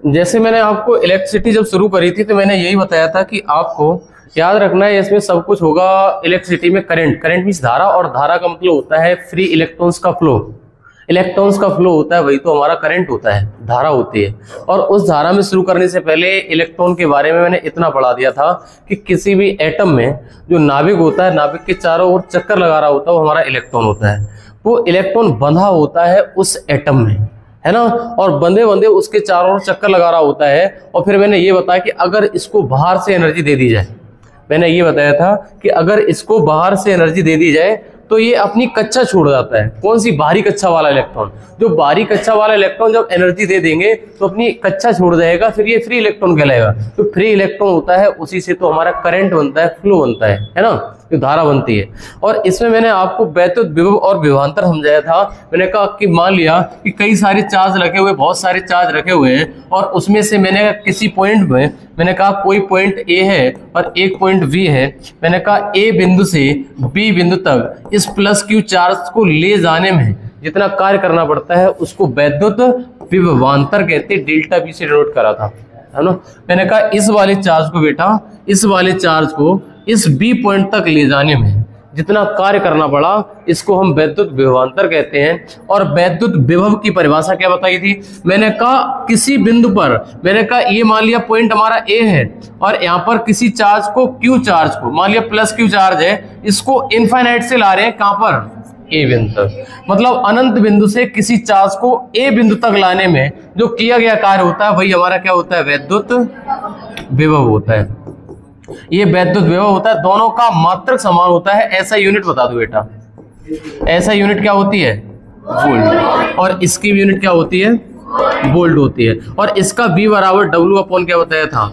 जैसे मैंने आपको इलेक्ट्रिसिटी जब शुरू करी थी तो मैंने यही बताया था कि आपको याद रखना है इसमें सब कुछ होगा। इलेक्ट्रिसिटी में करंट, करंट मींस धारा, और धारा का मतलब होता है फ्री इलेक्ट्रॉन्स का फ्लो। इलेक्ट्रॉन्स का फ्लो होता है, वही तो हमारा करंट होता है, धारा होती है। और उस धारा में शुरू करने से पहले इलेक्ट्रॉन के बारे में मैंने इतना पढ़ा दिया था कि किसी भी एटम में जो नाभिक होता है, नाभिक के चारों ओर चक्कर लगा रहा होता है, वो हमारा इलेक्ट्रॉन होता है। वो इलेक्ट्रॉन बंधा होता है उस एटम में, है ना, और बंधे बंधे उसके चारों ओर चक्कर लगा रहा होता है। और फिर मैंने ये बताया कि अगर इसको बाहर से एनर्जी दे दी जाए, मैंने ये बताया था कि अगर इसको बाहर से एनर्जी दे दी जाए तो ये अपनी कक्षा छोड़ जाता है। कौन सी? बाहरी कक्षा वाला इलेक्ट्रॉन। जो बाहरी कक्षा वाला इलेक्ट्रॉन जब एनर्जी दे देंगे तो अपनी कक्षा छोड़ जाएगा, फिर ये फ्री इलेक्ट्रॉन कहलाएगा। तो फ्री इलेक्ट्रॉन होता है, उसी से तो हमारा करंट बनता है, फ्लो बनता है ना, जो धारा बनती है। और इसमें मैंने आपको वैद्युत विभव और विभवांतर समझाया था। मैंने कहा कि मान लिया कि कई सारे चार्ज रखे हुए, बहुत सारे चार्ज रखे हुए हैं, और उसमें से मैंने किसी पॉइंट में, मैंने कहा कोई पॉइंट ए है और एक पॉइंट बी है। मैंने कहा ए बिंदु से बी बिंदु तक इस प्लस क्यू चार्ज को ले जाने में जितना कार्य करना पड़ता है उसको वैद्युत विभवांतर कहते, डेल्टा बी से डिनोट करा था, है ना। मैंने कहा इस वाले चार्ज को बेटा, इस वाले चार्ज को इस बी पॉइंट तक ले जाने में जितना कार्य करना पड़ा, इसको हम वैद्युत विभवांतर कहते हैं। और वैद्युत विभव की परिभाषा क्या बताई थी? मैंने कहा किसी बिंदु पर, मैंने कहा ये मान लिया पॉइंट हमारा ए है और यहाँ पर किसी चार्ज को, क्यू चार्ज को, मान लिया प्लस क्यू चार्ज है, इसको इनफाइनाइट से ला रहे हैं, कहां पर? ए बिंदु तक। मतलब अनंत बिंदु से किसी चार्ज को ए बिंदु तक लाने में जो किया गया कार्य होता है वही हमारा क्या होता है? वैद्युत विभव होता है। ये वैद्युत विभव होता है, दोनों का मात्रक समान होता है। ऐसा यूनिट बता दो बेटा, ऐसा यूनिट क्या होती है? वोल्ट। और इसकी भी यूनिट क्या होती है? वोल्ट होती है। और इसका V बराबर W अपॉन क्या बताया था?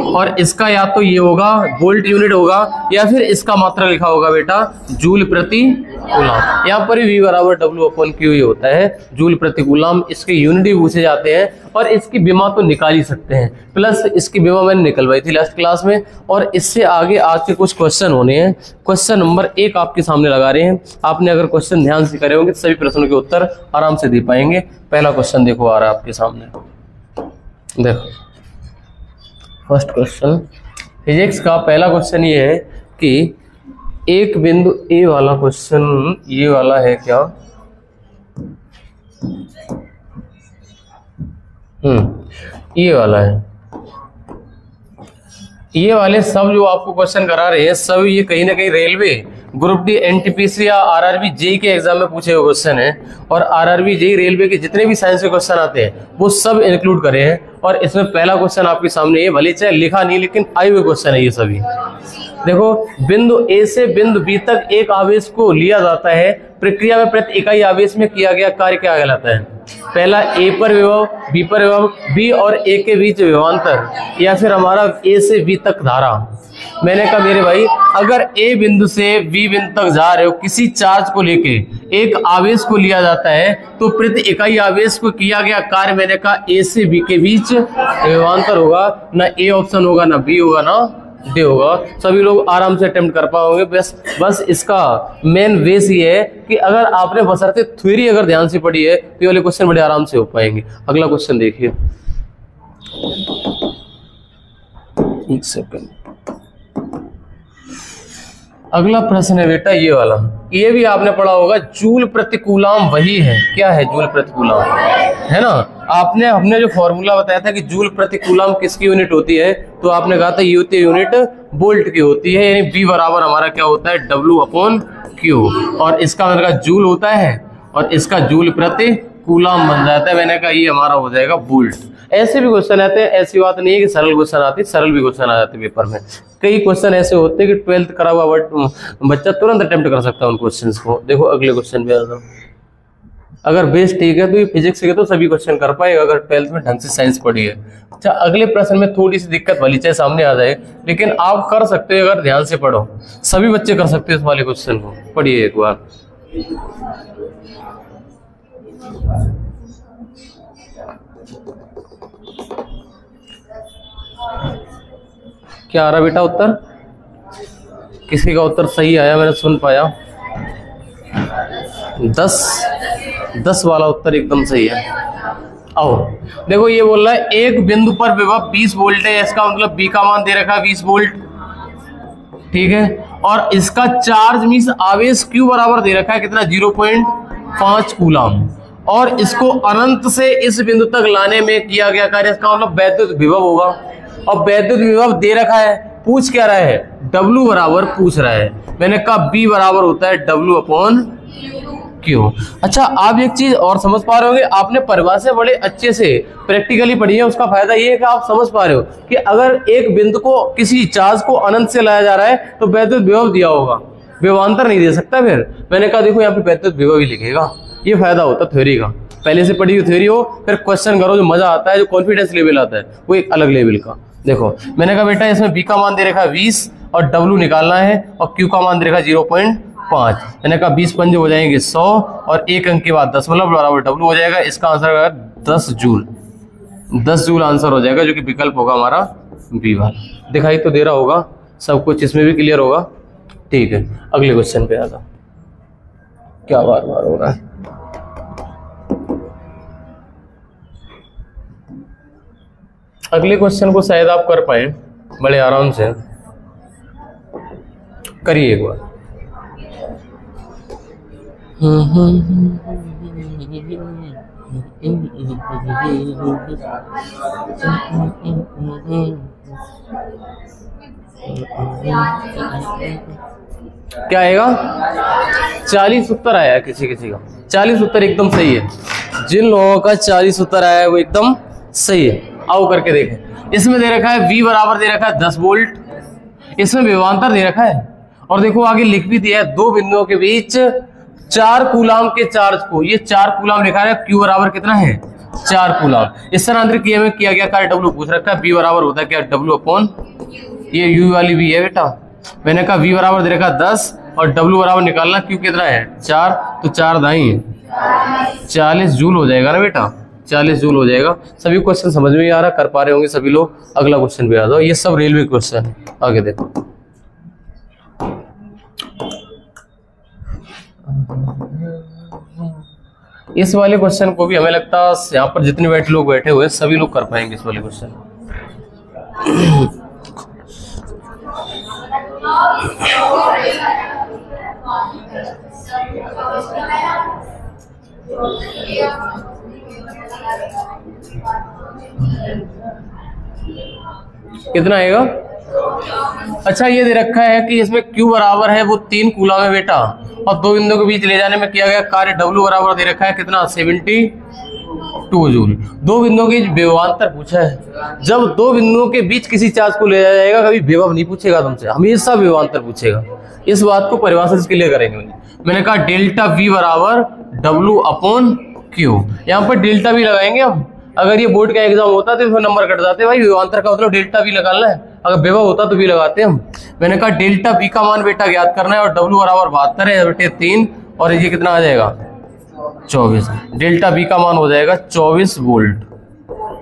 और इसका या तो ये होगा वोल्ट यूनिट होगा, या फिर इसका मात्रा लिखा होगा बेटा जूल प्रति कूलम। यहाँ पर V बराबर W अपॉन Q ही होता है, जूल प्रति कूलम। इसके यूनिट भी पूछे जाते हैं और इसकी विमा तो निकाल ही सकते हैं, प्लस इसकी विमा मैंने निकलवाई थी लास्ट क्लास में। और इससे आगे आज के कुछ क्वेश्चन होने हैं। क्वेश्चन नंबर 1 आपके सामने लगा रहे हैं। आपने अगर क्वेश्चन ध्यान से करे होंगे तो सभी प्रश्नों के उत्तर आराम से दे पाएंगे। पहला क्वेश्चन देखो आ रहा है आपके सामने, देखो फर्स्ट क्वेश्चन फिजिक्स का पहला क्वेश्चन ये है कि एक बिंदु ए वाला क्वेश्चन ये वाला है क्या? ये वाला है। ये वाले सब जो आपको क्वेश्चन करा रहे हैं सब ये कहीं ना कहीं रेलवे, ग्रुप डी, एनटीपीसी या आरआरबी जेई के एग्जाम में पूछे हुए क्वेश्चन है। और आरआरबी जेई रेलवे के जितने भी साइंस के क्वेश्चन आते हैं वो सब इंक्लूड करे हैं। और इसमें पहला क्वेश्चन आपके सामने ये, भले चाहे लिखा नहीं लेकिन आए हुए क्वेश्चन है ये सभी। देखो, बिंदु ए से बिंदु बी तक एक आवेश को लिया जाता है, प्रक्रिया में प्रति इकाई आवेश में किया गया कार्य क्या कहलाता है? पहला ए पर विभव, बी पर विभव, बी और ए के बीच विभवांतर, या फिर हमारा ए से बी तक धारा। मैंने कहा मेरे भाई अगर ए बिंदु से बी बिंदु तक जा रहे हो, किसी चार्ज को लेके एक आवेश को लिया जाता है तो प्रति इकाई आवेश को किया गया कार्य, मैंने कहा ए से बी के बीच विभवांतर होगा। ना ए ऑप्शन होगा, ना बी होगा, ना डी होगा। सभी लोग आराम से अटेम्प्ट कर पाओगे। बस इसका मेन बेस ये है कि अगर आपने बशर्ते थ्योरी अगर ध्यान से पढ़ी है तो ये वाले क्वेश्चन बड़े आराम से हो पाएंगे। अगला क्वेश्चन देखिए, एक सेकंड। अगला प्रश्न है बेटा ये वाला, ये भी आपने पढ़ा होगा, जूल प्रति कूलम वही है। क्या है जूल प्रति कूलम? है ना। हमने जो फॉर्मूला बताया था कि जूल प्रति कूलम किसकी यूनिट होती है, तो आपने कहा था ये होती है यूनिट वोल्ट की होती है। यानी V बराबर हमारा क्या होता है? W upon Q। और इसका मैंने कहा जूल होता है और इसका जूल प्रति कूलम बन जाता है। मैंने कहा ये हमारा हो जाएगा वोल्ट। ऐसे भी क्वेश्चन आते हैं, ऐसी बात नहीं है कि सरल क्वेश्चन आते, सरल भी क्वेश्चन आ जाते हैं पेपर में। कई क्वेश्चन ऐसे होते हैं कि 12th करा हुआ बच्चा तुरंत अटेम्प्ट कर सकता है उन क्वेश्चंस को। देखो अगले क्वेश्चन पे आता हूं। अगर बेस ठीक है तो ये फिजिक्स के तो सभी क्वेश्चन कर पाएगा अगर 12th में ढंग से साइंस पढ़ी है। अच्छा, अगले प्रश्न में थोड़ी सी दिक्कत भली चाहे सामने आ जाए, लेकिन आप कर सकते हो अगर ध्यान से पढ़ो। सभी बच्चे कर सकते हैं इस वाले क्वेश्चन को। पढ़िए एक बार। क्या आ रहा बेटा उत्तर? किसी का उत्तर सही आया, मैंने सुन पाया। 10 वाला उत्तर एकदम सही है। आओ देखो, ये बोल रहा है एक बिंदु पर विभव 20 वोल्ट है, इसका मतलब बी का मान दे रखा है 20 वोल्ट, ठीक है। और इसका चार्ज मींस आवेश क्यू बराबर दे रखा है कितना, 0.5 कूलम, और इसको अनंत से इस बिंदु तक लाने में किया गया कार्य, इसका मतलब वैद्युत विभव होगा। और वैद्युत विभव दे रखा है, पूछ क्या रहा है, W बराबर पूछ रहा है। मैंने कहा B बराबर होता है W अपॉन क्यों। अच्छा, आप एक चीज और समझ पा रहे होंगे, आपने परिभाषा बड़े अच्छे से प्रैक्टिकली पढ़ी है, उसका फायदा ये है कि आप समझ पा रहे हो कि अगर एक बिंदु को किसी चार्ज को अनंत से लाया जा रहा है तो वैद्युत विभव दिया होगा, विभवांतर नहीं दे सकता। फिर मैंने कहा देखो यहाँ पे वैद्युत विभव ही लिखेगा, ये फायदा होता है थ्योरी का, पहले से पढ़ी हुई थ्योरी हो, फिर क्वेश्चन करो, जो मजा आता है, जो कॉन्फिडेंस लेवल आता है वो एक अलग लेवल का। देखो मैंने कहा बेटा इसमें B का मान दे रखा है 20 और W निकालना है, और Q का मान दे रखा है 0.5। मैंने कहा 20 पंजे हो जाएंगे 100 और एक अंक के बाद दशमलव बराबर W हो जाएगा। इसका आंसर आएगा 10 जूल, 10 जूल आंसर हो जाएगा, जो कि विकल्प होगा हमारा बी वाला। दिखाई तो दे रहा होगा सब कुछ, इसमें भी क्लियर होगा, ठीक है। अगले क्वेश्चन पे आता, क्या बार बार हो रहा है। अगले क्वेश्चन को शायद आप कर पाए बड़े आराम से, करिए एक बार। क्या आएगा, 40 उत्तर आया है किसी किसी का, 40 उत्तर एकदम सही है। जिन लोगों का 40 उत्तर आया है वो एकदम सही है। आओ करके देखें, इसमें दे रखा है V बराबर दे रखा है 10 वोल्ट, इसमें विभवांतर दे रखा है, और देखो आगे लिख भी दिया है दो बिंदुओं के बीच 4 कूलम के चार्ज को, ये 4 कूलम लिखा है, Q बराबर कितना है 4 कूलम। स्थानांतरित किए में किया गया कार्य W पूछ रखा है, B बराबर होता है क्या, W अपॉन ये U वाली V है बेटा। मैंने कहा V बराबर दे रखा 10 और W बराबर निकालना, Q कितना है 4, तो 4 दाई 40 जूल हो जाएगा ना बेटा, 40 जूल हो जाएगा। सभी क्वेश्चन समझ में आ रहा, कर पा रहे होंगे सभी लोग। अगला क्वेश्चन भी आ जाओ, ये सब रेलवे क्वेश्चन है, आगे देखो। इस वाले क्वेश्चन को भी हमें लगता है यहाँ पर जितने लोग बैठे हुए हैं सभी लोग कर पाएंगे इस वाले क्वेश्चन। कितना आएगा, अच्छा ये दे रखा है कि इसमें Q बराबर है वो 3 कूलम है बेटा, और दो बिंदुओं के बीच ले जाने में किया गया कार्य W बराबर दे रखा है कितना, 72 जूल। दो बिंदुओं के विभवांतर पूछा है, जब दो बिंदुओं के बीच किसी चार्ज को ले जाया जाएगा कभी विभव नहीं पूछेगा तुमसे, हमेशा विभवांतर पूछेगा। इस बात को परिभाषा से क्लियर करेंगे। मैंने कहा डेल्टा V बराबर W अपॉन Q, यहाँ पर डेल्टा V लगाएंगे हम। अगर ये बोर्ड का एग्जाम होता तो इसमें नंबर कट जाते, भाई विभवांतर का मतलब डेल्टा V निकालना है, अगर विभव होता तो भी लगाते हम। मैंने कहा डेल्टा V का मान बेटा ज्ञात करना है, और W बराबर 72 है बेटे 3, और ये कितना आ जाएगा 24। डेल्टा V का मान हो जाएगा 24 वोल्ट,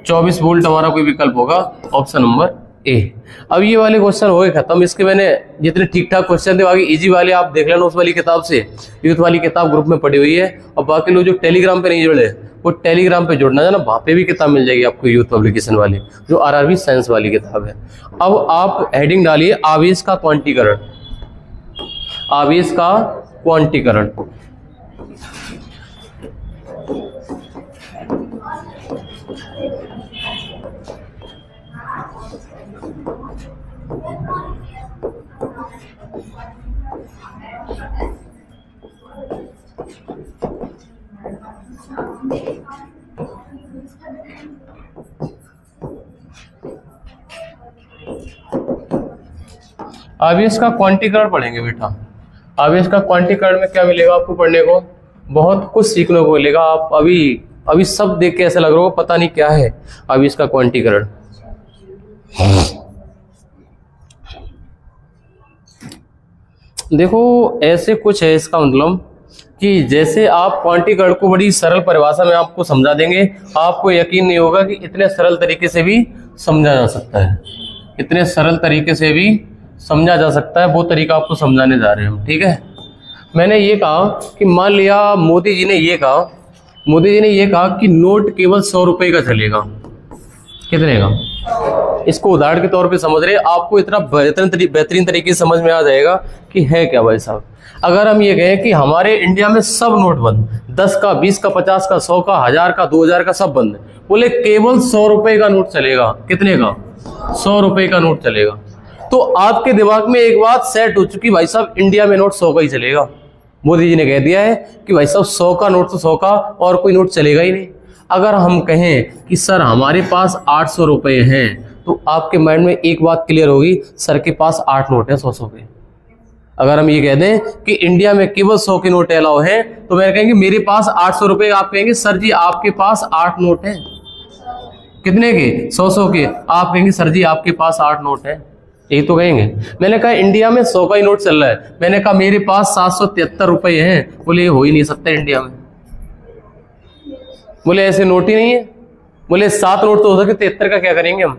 24 वोल्ट हमारा कोई विकल्प होगा, ऑप्शन नंबर ए। अब ये वाले क्वेश्चन हो गए खत्म। इसके मैंने जितने ठीक ठाक क्वेश्चन थे बाकी इजी वाले आप देख लेना उस वाली किताब से, यूथ वाली किताब ग्रुप में पड़ी हुई है। और बाकी लोग जो टेलीग्राम पे नहीं जुड़े वो टेलीग्राम पे जुड़ना है ना, वहाँ पे भी किताब मिल जाएगी आपको यूथ पब्लिकेशन वाली, जो RRB साइंस वाली किताब है। अब आप हेडिंग डालिए आवेश का क्वांटीकरण, आवेश का क्वांटीकरण। आवेश का क्वांटीकरण पढ़ेंगे बेटा। आवेश का क्वांटीकरण में क्या मिलेगा आपको पढ़ने को, बहुत कुछ सीखने को मिलेगा। आप अभी सब देख के ऐसा लग रहा हो पता नहीं क्या है आवेश का क्वांटीकरण। देखो ऐसे कुछ है, इसका मतलब कि जैसे आप क्वांटीकरण को बड़ी सरल परिभाषा में आपको समझा देंगे, आपको यकीन नहीं होगा कि इतने सरल तरीके से भी समझा जा सकता है, इतने सरल तरीके से भी समझा जा सकता है। वो तरीका आपको समझाने जा रहे हैं हम, ठीक है। मैंने ये कहा कि मान लिया मोदी जी ने ये कहा, मोदी जी ने ये कहा कि नोट केवल 100 रुपए का चलेगा। कितने का? इसको उदाहरण के तौर पे समझ रहे, आपको इतना बेहतरीन तरीके से समझ में आ जाएगा कि है क्या भाई साहब। अगर हम ये कहें कि हमारे इंडिया में सब नोट बंद, 10 का, 20 का, 50 का, 100 का, 1000 का, 2000 का, सब बंद, बोले केवल 100 रुपए का नोट चलेगा। कितने का? 100 रुपए का नोट चलेगा। तो आपके दिमाग में एक बात सेट हो चुकी, भाई साहब इंडिया में नोट 100 का ही चलेगा। मोदी जी ने कह दिया है कि भाई साहब 100 का नोट तो 100 का, और कोई नोट चलेगा ही नहीं। अगर हम कहें कि सर हमारे पास 800 रुपए हैं, तो आपके माइंड में एक बात क्लियर होगी, सर के पास 8 नोट है 100 के। अगर हम ये कह दें कि इंडिया में केवल 100 के नोट अलाउ है, तो मैं कहेंगे मेरे पास 800 रुपए, आप कहेंगे सर जी आपके पास 8 नोट है। कितने के? 100 के। आप कहेंगे सर जी आपके पास 8 नोट है। यही तो कहेंगे। मैंने कहा इंडिया में 100 का ही नोट चल रहा है, मैंने कहा मेरे पास 773 रुपए हैं, बोले ये हो ही नहीं सकता इंडिया में। बोले ऐसे नोट ही नहीं है। बोले 7 नोट तो हो सकते, 73 का क्या करेंगे हम?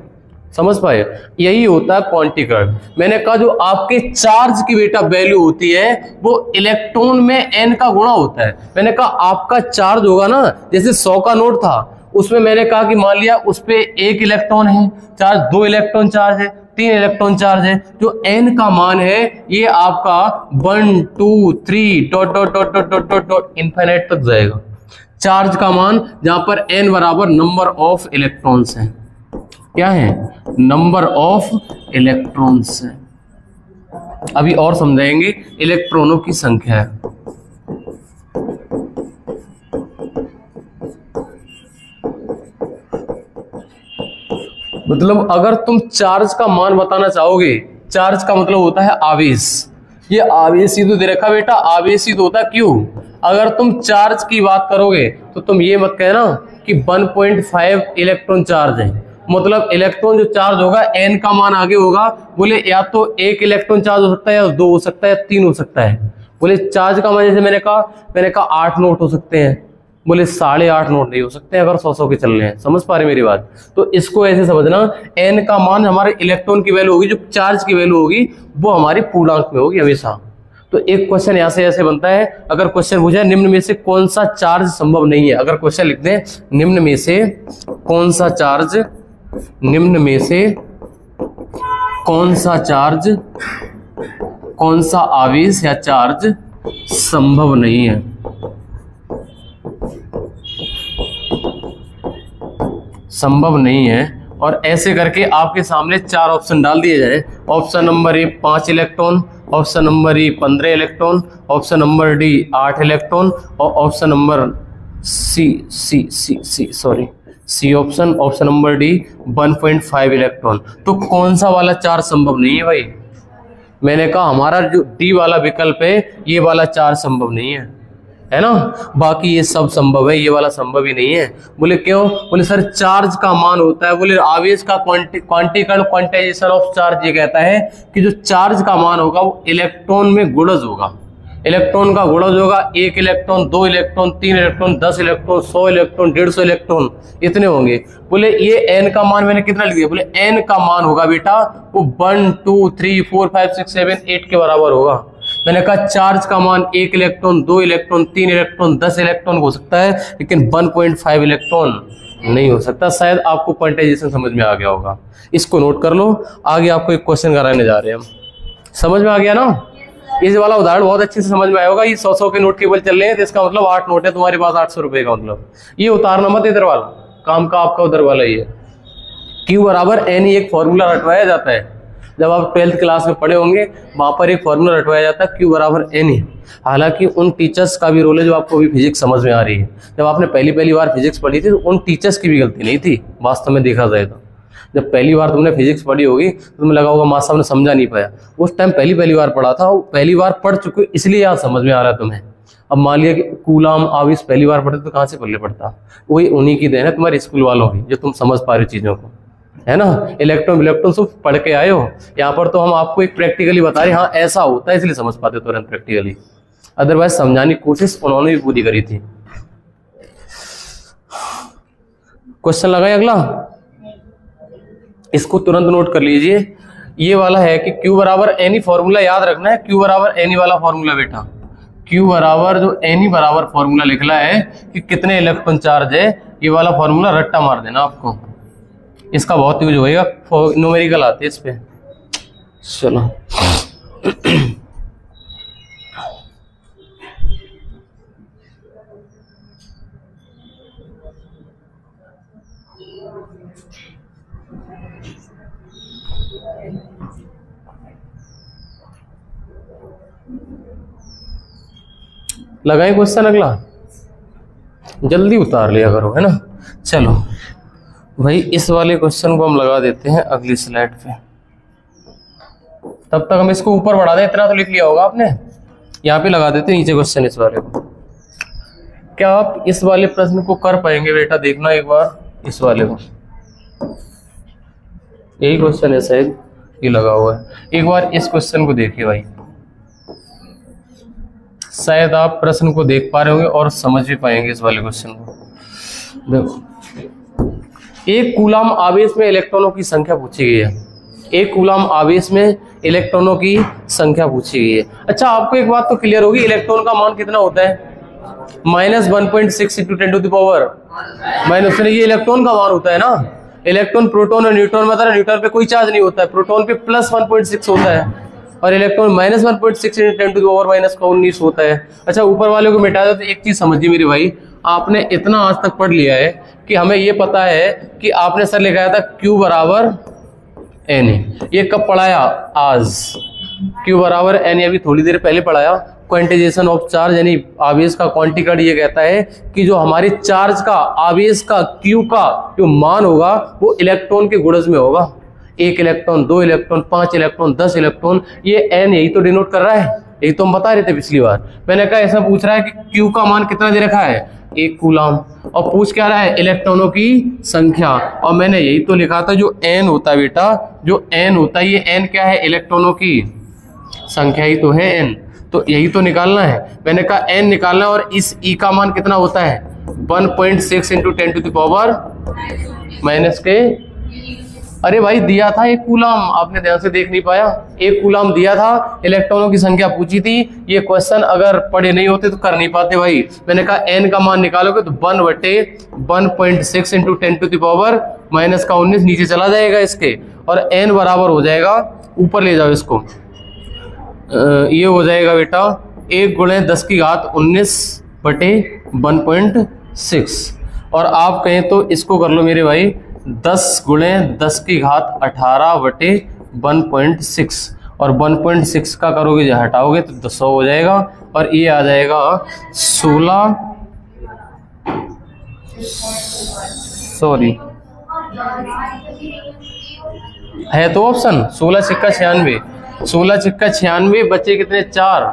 समझ पाए? यही होता है क्वांटिकल। मैंने कहा जो आपके चार्ज की बेटा वैल्यू होती है वो इलेक्ट्रॉन में n का गुणा होता है। मैंने कहा आपका चार्ज होगा ना, जैसे 100 का नोट था, उसमें मैंने कहा कि मान लिया उस पे 1 इलेक्ट्रॉन है चार्ज, 2 इलेक्ट्रॉन चार्ज है, 3 इलेक्ट्रॉन चार्ज है, जो n का मान है ये आपका 1 2 3 dot dot dot dot dot dot dot infinite तक जाएगा। चार्ज का मान जहां पर n बराबर नंबर ऑफ इलेक्ट्रॉन्स है। क्या है? नंबर ऑफ इलेक्ट्रॉन्स है। अभी और समझाएंगे, इलेक्ट्रॉनों की संख्या है। मतलब अगर तुम चार्ज का मान बताना चाहोगे, चार्ज का मतलब होता है आवेश। ये आवेश ही तो दे रखा बेटा, आवेश ही तो होता है। क्यों? अगर तुम चार्ज की बात करोगे तो तुम ये मत कहना कि 1.5 इलेक्ट्रॉन चार्ज है, मतलब इलेक्ट्रॉन जो चार्ज होगा n का मान आगे होगा। बोले या तो 1 इलेक्ट्रॉन चार्ज हो सकता है, या 2 हो सकता है, या 3 हो सकता है। बोले चार्ज का मान जैसे मैंने कहा 8 नोट हो सकते हैं, बोले 8.5 नोट नहीं हो सकते अगर 100 के चल रहे हैं। समझ पा रहे मेरी बात? तो इसको ऐसे समझना, n का मान हमारे इलेक्ट्रॉन की वैल्यू होगी, जो चार्ज की वैल्यू होगी वो हमारी पूर्णांक में होगी हमेशा। तो एक क्वेश्चन यहां से ऐसे बनता है, अगर क्वेश्चन पूछा निम्न में से कौन सा चार्ज संभव नहीं है, अगर क्वेश्चन लिख दें निम्न में से कौन सा चार्ज, निम्न में से कौन सा चार्ज, कौन सा आवेश या चार्ज संभव नहीं है, संभव नहीं है, और ऐसे करके आपके सामने 4 ऑप्शन डाल दिए जाए। Option number A 5 electron, option number E 15 electron, option number D 8 electron, और option number C option, option number D 1.5 electron. तो कौन सा वाला चार्ज संभव नहीं है भाई? मैंने कहा हमारा जो डी वाला विकल्प है ये वाला चार्ज संभव नहीं है ना, बाकी ये सब संभव है, ये वाला संभव ही नहीं है। बोले क्यों? बोले सर चार्ज का मान होता है, बोले आवेश का क्वांटिकल क्वांटाइजेशन ऑफ चार्ज ये कहता है कि जो चार्ज का मान होगा वो इलेक्ट्रॉन में गुणज होगा। इलेक्ट्रॉन का गुणज होगा 1 electron, 2 electron, 3 electron, 10 electron, 100 electron, 150 electron, इतने होंगे। बोले ये n का मान मैंने कितना लिख दिया? बोले n का मान होगा बेटा वो 1 2 3 4 5 6 7 8 के बराबर होगा। मैंने कहा चार्ज का मान 1 इलेक्ट्रॉन, 2 इलेक्ट्रॉन, 3 इलेक्ट्रॉन, 10 इलेक्ट्रॉन हो सकता है, लेकिन 1.5 इलेक्ट्रॉन नहीं हो सकता। शायद आपको क्वांटाइजेशन समझ में आ गया होगा, इसको नोट कर लो। आगे आपको एक क्वेश्चन कराने जा रहे हैं हम, समझ में आ गया ना? इस वाला उदाहरण बहुत अच्छे से समझ में आया होगा। ये 100 के नोट केवल चल रहे हैं, तो इसका मतलब 8 नोट है तुम्हारे पास, 800 रुपए का मतलब। ये उतारना मत इधर वाला, काम का आपका उधर वाला ही है। Q बराबर n ही एक फॉर्मूला रटवाया जाता है, जब आप 12th क्लास में पढ़े होंगे वहां पर एक फॉर्मूला रटवाया जाता है Q बराबर n ही। हालांकि उन टीचर्स का भी रोल है जो आपको अभी फिजिक्स समझ में आ रही है। जब आपने पहली बार फिजिक्स पढ़ी थी तो उन टीचर्स की भी गलती नहीं थी, वास्तव में देखा जाए तो। जब पहली बार तुमने फिजिक्स पढ़ी होगी तो तुम्हें लगा होगा मास्टर ने समझा नहीं पाया। उस टाइम पहली बार पढ़ा था, पहली बार पढ़ चुके इसलिए आज समझ में आ रहा है तुम्हें। अब मान लिया कि कूलाम आवेश पहली बार पढ़ते तो कहाँ से पल्ले पड़ता? वही उन्हीं की देन है, तुम्हारे स्कूल वालों की, जो तुम समझ पा रहे हो चीज़ों को, है ना। इलेक्ट्रॉन सब पढ़ के आए हो, यहाँ पर तो हम आपको एक प्रैक्टिकली बता रहे, हाँ ऐसा होता है इसलिए समझ पाते तुरंत प्रैक्टिकली, अदरवाइज समझाने की कोशिश उन्होंने भी पूरी करी थी। क्वेश्चन लगाए अगला, इसको तुरंत नोट कर लीजिए। ये वाला है कि Q बराबर एनी फॉर्मूला याद रखना है, Q बराबर एनी वाला फॉर्मूला बेटा। Q बराबर जो N ही बराबर फॉर्मूला लिखला है कि कितने इलेक्ट्रॉन चार्ज है, ये वाला फॉर्मूला रट्टा मार देना आपको, इसका बहुत यूज होएगा, न्यूमेरिकल आते हैं इस पे। चलो लगाए क्वेश्चन अगला, जल्दी उतार लिया करो, है ना। चलो भाई इस वाले क्वेश्चन को हम लगा देते हैं अगली स्लाइड पे, तब तक हम इसको ऊपर बढ़ा दें, इतना तो लिख लिया होगा आपने, यहाँ पे लगा देते हैं नीचे क्वेश्चन इस वाले को। क्या आप इस वाले प्रश्न को कर पाएंगे बेटा, देखना एक बार इस वाले को, यही क्वेश्चन है शायद, ये लगा हुआ है, एक बार इस क्वेश्चन को देखिए भाई, शायद आप प्रश्न को देख पा रहे होंगे और समझ भी पाएंगे इस वाले क्वेश्चन को। देखो, एक कूलाम आवेश में इलेक्ट्रॉनों की संख्या पूछी गई है, एक कूलाम आवेश में इलेक्ट्रॉनों की संख्या पूछी गई है। अच्छा आपको एक बात तो क्लियर होगी, इलेक्ट्रॉन का मान कितना होता है, -1.6 × 10⁻⁻⁻, ये इलेक्ट्रॉन का मान होता है ना। इलेक्ट्रॉन, प्रोटॉन और न्यूट्रॉन में था, न्यूट्रॉन पे कोई चार्ज नहीं होता है, प्रोटॉन पे +1.6 होता है और इलेक्ट्रॉन -1.6 × 10⁻⁻19 होता है। अच्छा ऊपर वाले को मिटा दो तो एक चीज समझिए मेरे भाई, आपने इतना आज तक पढ़ लिया है कि हमें ये पता है कि आपने सर लिखाया था Q बराबर N, ये कब पढ़ाया, आज। Q बराबर N अभी थोड़ी देर पहले पढ़ाया। क्वांटाइजेशन ऑफ चार्ज यानी आवेश का क्वांटिकड ये कहता है कि जो हमारे चार्ज का, आवेश का, Q का जो मान होगा वो इलेक्ट्रॉन के गुणज में होगा। 1 इलेक्ट्रॉन, 2 इलेक्ट्रॉन, 5 इलेक्ट्रॉन, 10 इलेक्ट्रॉन, ये N यही तो डिनोट कर रहा है, यही तो हम बता रहे थे पिछली बार। मैंने कहा ऐसा पूछ रहा है कि Q का मान कितना दे रखा है, 1 कूलाम, और पूछ क्या रहा है, इलेक्ट्रॉनों की संख्या, और मैंने यही तो लिखा था जो N होता है बेटा, जो N होता है, ये N क्या है, इलेक्ट्रॉनों की संख्या ही तो है N, तो यही तो निकालना है। मैंने कहा N निकालना है, और इस E का मान कितना होता है, 1.6 × 10⁻⁻। अरे भाई दिया था 1 कूलाम, आपने ध्यान से देख नहीं पाया, 1 कूलाम दिया था, इलेक्ट्रॉनों की संख्या पूछी थी। ये क्वेश्चन अगर पढ़े नहीं होते तो कर नहीं पाते भाई। मैंने कहा N का मान निकालोगे तो 1/1.6 × 10⁻⁻19 नीचे चला जाएगा इसके, और N बराबर हो जाएगा, ऊपर ले जाओ इसको, ये हो जाएगा बेटा 1 × 10⁻19/1.6, और आप कहें तो इसको कर लो मेरे भाई 10 × 10⁻18/1.6, और 1.6 का करोगे जो हटाओगे तो 100 हो जाएगा, और ये आ जाएगा 16, सॉरी है तो ऑप्शन 16 × 96, 16 × 96 बचे कितने, 4,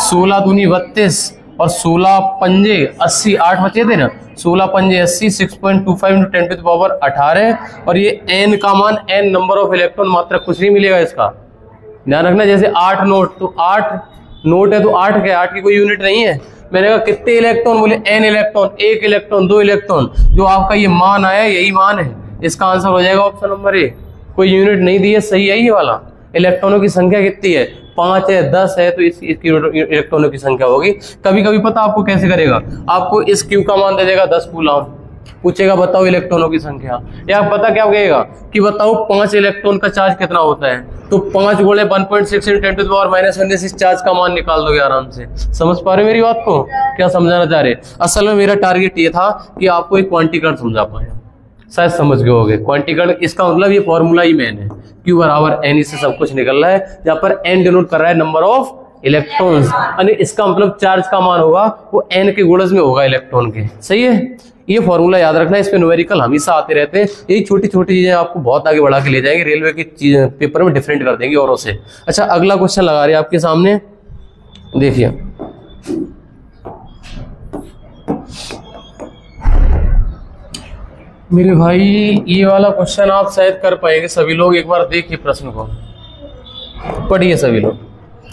16 दूनी 32 और 16 पंजे 80, 8 बचे थे ना, 16 पंजे 80, 6.25 × 10⁻18, और ये N का मान, N नंबर ऑफ इलेक्ट्रॉन, मात्रा कुछ नहीं मिलेगा इसका, ध्यान रखना। जैसे 8 नोट, तो 8 नोट है तो 8 के 8 की कोई यूनिट नहीं है। मैंने कहा कितने इलेक्ट्रॉन, बोले N इलेक्ट्रॉन, 1 इलेक्ट्रॉन, 2 इलेक्ट्रॉन, जो आपका ये मान आया यही मान है, इसका आंसर हो जाएगा ऑप्शन नंबर A। कोई यूनिट नहीं दी है, सही है ये वाला। इलेक्ट्रॉनों की संख्या कितनी है, 5 है, 10 है, तो इसकी इलेक्ट्रॉनों की संख्या होगी। कभी कभी पता आपको कैसे करेगा, आपको इस Q का मान दे देगा 10 कूलाम, पूछेगा बताओ इलेक्ट्रॉनों की संख्या, या पता क्या कहेगा कि बताओ 5 इलेक्ट्रॉन का चार्ज कितना होता है, तो 5 × 1.6 × 10⁻⁻19 इस चार्ज का मान निकाल दोगे आराम से। समझ पा रहे मेरी बात को, क्या समझाना चाह रहे। असल में मेरा टारगेट ये था कि आपको एक क्वांटिकड समझा पाया, शायद समझ गए होगे। क्वांटिकड इसका मतलब ये फॉर्मूला ही मैन है, Q बराबर N, इससे सब कुछ निकल रहा है, जहां पर N डिनोट कर रहा है नंबर ऑफ इलेक्ट्रॉन्स, यानी इसका मतलब चार्ज का मान होगा वो N के गुणज में होगा इलेक्ट्रॉन के। सही है, ये फॉर्मूला याद रखना, इस पे न्यूमेरिकल हमेशा आते रहते हैं। यही छोटी छोटी चीजें आपको बहुत आगे बढ़ा के ले जाएंगे, रेलवे के पेपर में डिफरेंट कर देंगे औरों से। अच्छा अगला क्वेश्चन लगा रहे हैं आपके सामने, देखिए मेरे भाई, ये वाला क्वेश्चन आप शायद कर पाएंगे सभी लोग। एक बार देखिए प्रश्न को, पढ़िए सभी लोग,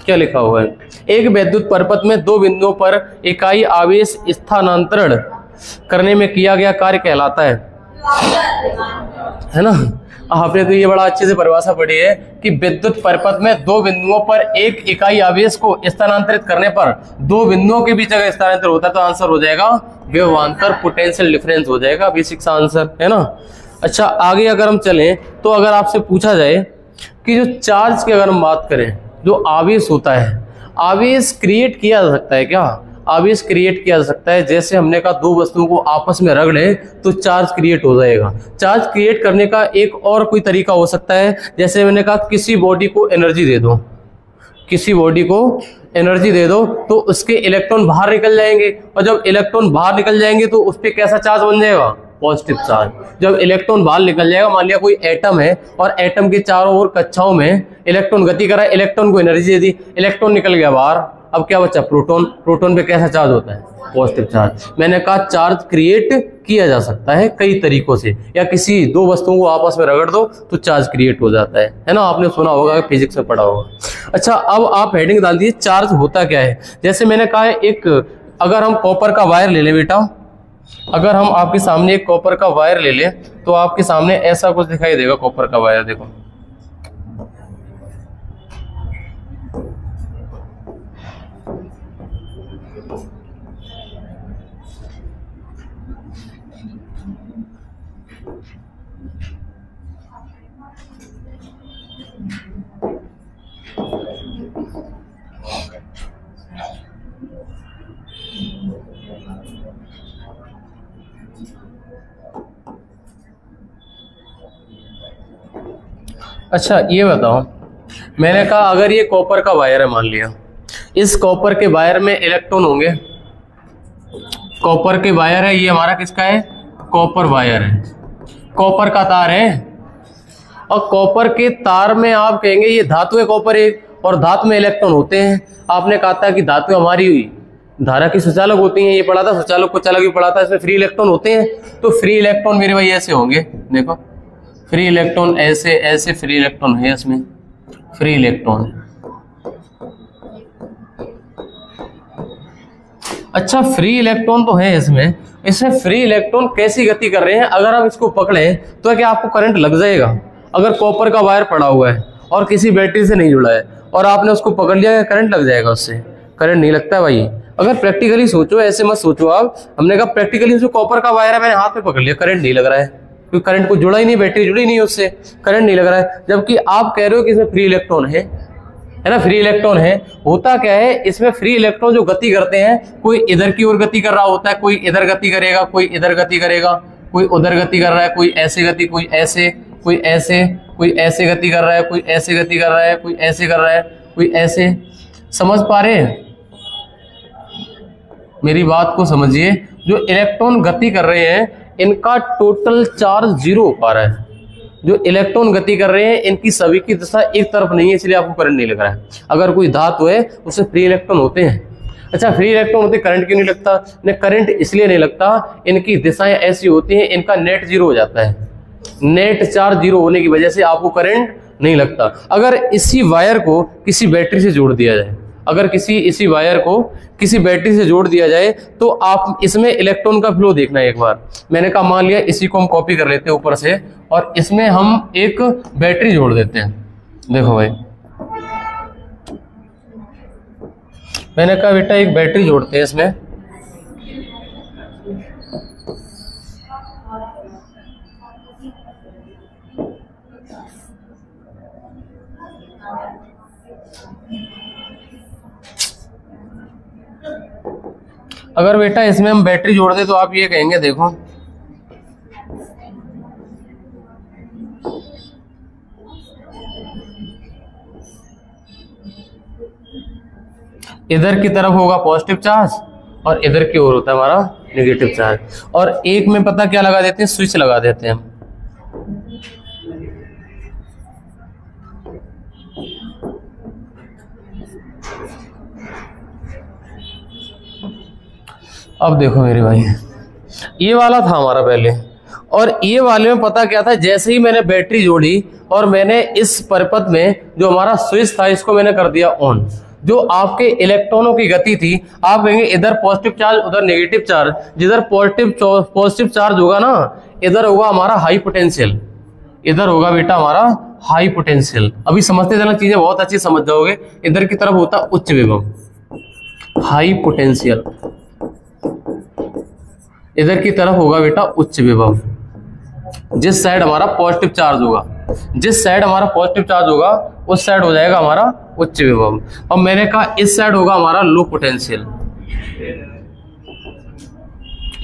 क्या लिखा हुआ है। एक वैद्युत परपथ में 2 बिंदुओं पर इकाई आवेश स्थानांतरण करने में किया गया कार्य कहलाता है। है ना। आपने तो ये बड़ा अच्छे से परिभाषा पढ़ी है कि विद्युत परिपथ में दो बिंदुओं पर एक इकाई आवेश को स्थानांतरित करने पर दो बिंदुओं के बीच अगर स्थानांतरित होता है तो आंसर हो जाएगा विभवांतर पोटेंशियल डिफरेंस हो जाएगा, बेसिक सा आंसर है ना। अच्छा आगे अगर हम चलें तो अगर आपसे पूछा जाए कि जो चार्ज की अगर हम बात करें, जो आवेश होता है, आवेश क्रिएट किया जा सकता है क्या? आवेश क्रिएट किया जा सकता है। जैसे हमने कहा दो वस्तुओं को आपस में रगड़े तो चार्ज क्रिएट हो जाएगा। चार्ज क्रिएट करने का एक और कोई तरीका हो सकता है, जैसे मैंने कहा किसी बॉडी को एनर्जी दे दो, किसी बॉडी को एनर्जी दे दो तो उसके इलेक्ट्रॉन बाहर निकल जाएंगे, और जब इलेक्ट्रॉन बाहर निकल जाएंगे तो उस पर कैसा चार्ज बन जाएगा? Positive charge. जब इलेक्ट्रॉन बाहर निकल जाएगा, मान लिया कोई एटम है और एटम के चारों ओर कक्षाओं में इलेक्ट्रॉन गति कर रहा है, इलेक्ट्रॉन को एनर्जी दे दी, इलेक्ट्रॉन निकल गया बाहर, अब क्या बचा? प्रोटॉन। प्रोटॉन पे कैसा चार्ज होता है? Positive charge. मैंने कहा चार्ज क्रिएट किया जा सकता है कई तरीकों से, या किसी दो वस्तुओं को आपस में रगड़ दो तो चार्ज क्रिएट हो जाता है ना। आपने सुना होगा, फिजिक्स में पढ़ा होगा। अच्छा अब आप हेडिंग डाल दीजिए चार्ज होता क्या है। जैसे मैंने कहा एक, अगर हम कॉपर का वायर ले लें बेटा, अगर हम आपके सामने एक कॉपर का वायर ले लें तो आपके सामने ऐसा कुछ दिखाई देगा। कॉपर का वायर देखो, अच्छा ये बताओ, मैंने कहा अगर ये कॉपर का वायर है, मान लिया इस कॉपर के वायर में इलेक्ट्रॉन होंगे, कॉपर के वायर है, ये हमारा किसका है? कॉपर वायर है, कॉपर का तार है, और कॉपर के तार में आप कहेंगे ये धातु है कॉपर एक, और धातु में इलेक्ट्रॉन होते हैं। आपने कहा था कि धातु हमारी धारा की सुचालक होती हैं, ये पढ़ा था, सुचालक को चालक भी पढ़ा था, इसमें फ्री इलेक्ट्रॉन होते हैं। तो फ्री इलेक्ट्रॉन मेरे भाई ऐसे होंगे, देखो फ्री इलेक्ट्रॉन ऐसे ऐसे फ्री इलेक्ट्रॉन है, इसमें फ्री इलेक्ट्रॉन। अच्छा फ्री इलेक्ट्रॉन तो है इसमें, इसमें फ्री इलेक्ट्रॉन कैसी गति कर रहे हैं? अगर आप इसको पकड़े तो क्या आपको करंट लग जाएगा? अगर कॉपर का वायर पड़ा हुआ है और किसी बैटरी से नहीं जुड़ा है और आपने उसको पकड़ लिया, करंट लग जाएगा उससे? करंट नहीं लगता है भाई। अगर प्रैक्टिकली सोचो, ऐसे मत सोचो आप। हमने कहा प्रैक्टिकली जो कॉपर का वायर है मैंने हाथ में पकड़ लिया, करंट नहीं लग रहा है, क्योंकि करंट को जुड़ा ही नहीं, बैटरी जुड़ी नहीं उससे, करंट नहीं लग रहा है। जबकि आप कह रहे हो कि इसमें फ्री इलेक्ट्रॉन है ना, फ्री इलेक्ट्रॉन है। होता क्या है इसमें, फ्री इलेक्ट्रॉन जो गति करते हैं, कोई इधर की ओर गति कर रहा होता है, कोई इधर गति करेगा, कोई इधर गति करेगा, कोई उधर गति कर रहा है, कोई ऐसे गति, कोई ऐसे, कोई ऐसे, कोई ऐसे गति कर रहा है, कोई ऐसे गति कर रहा है, कोई ऐसे कर रहा है, कोई ऐसे। समझ पा रहे हैं मेरी बात को? समझिए, जो इलेक्ट्रॉन गति कर रहे हैं इनका टोटल चार्ज जीरो हो पा रहा है। जो इलेक्ट्रॉन गति कर रहे हैं इनकी सभी की दिशा एक तरफ नहीं है, इसलिए आपको करंट नहीं लग रहा है। अगर कोई धातु है उससे फ्री इलेक्ट्रॉन होते हैं। अच्छा फ्री इलेक्ट्रॉन होते, करंट क्यों नहीं लगता? नहीं, करंट इसलिए नहीं लगता, इनकी दिशाएं ऐसी होती हैं, इनका नेट जीरो हो जाता है। नेट चार्ज जीरो होने की वजह से आपको करंट नहीं लगता। अगर इसी वायर को किसी बैटरी से जोड़ दिया जाए, अगर इसी वायर को किसी बैटरी से जोड़ दिया जाए तो आप इसमें इलेक्ट्रॉन का फ्लो देखना है एक बार। मैंने कहा मान लिया इसी को हम कॉपी कर लेते हैं ऊपर से, और इसमें हम एक बैटरी जोड़ देते हैं। देखो भाई, मैंने कहा बेटा एक बैटरी जोड़ते हैं इसमें, अगर बेटा इसमें हम बैटरी जोड़ दे तो आप ये कहेंगे, देखो इधर की तरफ होगा पॉजिटिव चार्ज और इधर की ओर होता है हमारा नेगेटिव चार्ज, और एक में पता क्या लगा देते हैं? स्विच लगा देते हैं हम। अब देखो मेरे भाई, ये वाला था हमारा पहले, और ये वाले में पता क्या था? जैसे ही मैंने बैटरी जोड़ी और मैंने इस परिपथ में जो हमारा स्विच था इसको मैंने कर दिया ऑन, जो आपके इलेक्ट्रॉनों की गति थी, आप कहेंगे इधर पॉजिटिव चार्ज उधर नेगेटिव चार्ज, जिधर पॉजिटिव चार्ज होगा ना इधर होगा हमारा हाई पोटेंशियल, इधर होगा बेटा हमारा हाई पोटेंशियल। अभी समझते जाना, चीजें बहुत अच्छी समझ जाओगे। इधर की तरफ होता उच्च विभव, हाई पोटेंशियल, इधर की तरफ होगा बेटा उच्च विभव। जिस साइड हमारा पॉजिटिव चार्ज होगा, जिस साइड हमारा पॉजिटिव चार्ज होगा उस साइड हो जाएगा हमारा उच्च विभव। और मैंने कहा इस साइड होगा हमारा लो पोटेंशियल,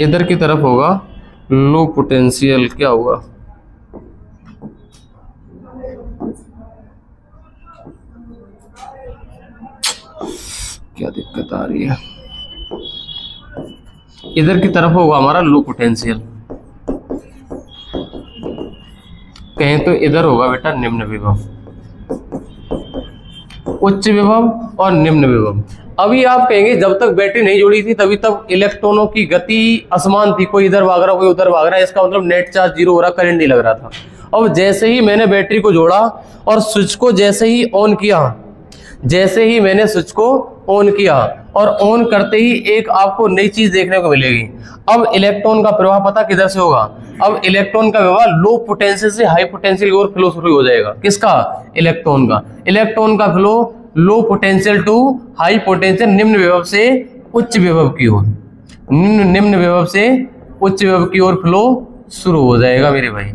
इधर की तरफ होगा लो पोटेंशियल। क्या होगा, क्या दिक्कत आ रही है, इधर की तरफ होगा हमारा लो पोटेंशियल, कहें तो इधर होगा बेटा निम्न विभव। उच्च विभव और निम्न विभव। अभी आप कहेंगे जब तक बैटरी नहीं जुड़ी थी तभी तक इलेक्ट्रॉनों की गति असमान थी, कोई इधर भाग रहा कोई उधर भाग रहा है, इसका मतलब नेट चार्ज जीरो हो रहा, करंट नहीं लग रहा था। अब जैसे ही मैंने बैटरी को जोड़ा और स्विच को जैसे ही ऑन किया, जैसे ही मैंने स्विच को ऑन किया और ऑन करते ही एक आपको नई चीज देखने को मिलेगी। अब इलेक्ट्रॉन का प्रवाह पता किधर से होगा, अब इलेक्ट्रॉन का प्रवाह लो पोटेंशियल से हाई पोटेंशियल की ओर फ्लो शुरू हो जाएगा। किसका, इलेक्ट्रॉन का। इलेक्ट्रॉन का flow low potential to high potential, निम्न विभव से उच्च विभव की ओर, निम्न विभव से उच्च विभव की ओर फ्लो शुरू हो जाएगा मेरे भाई।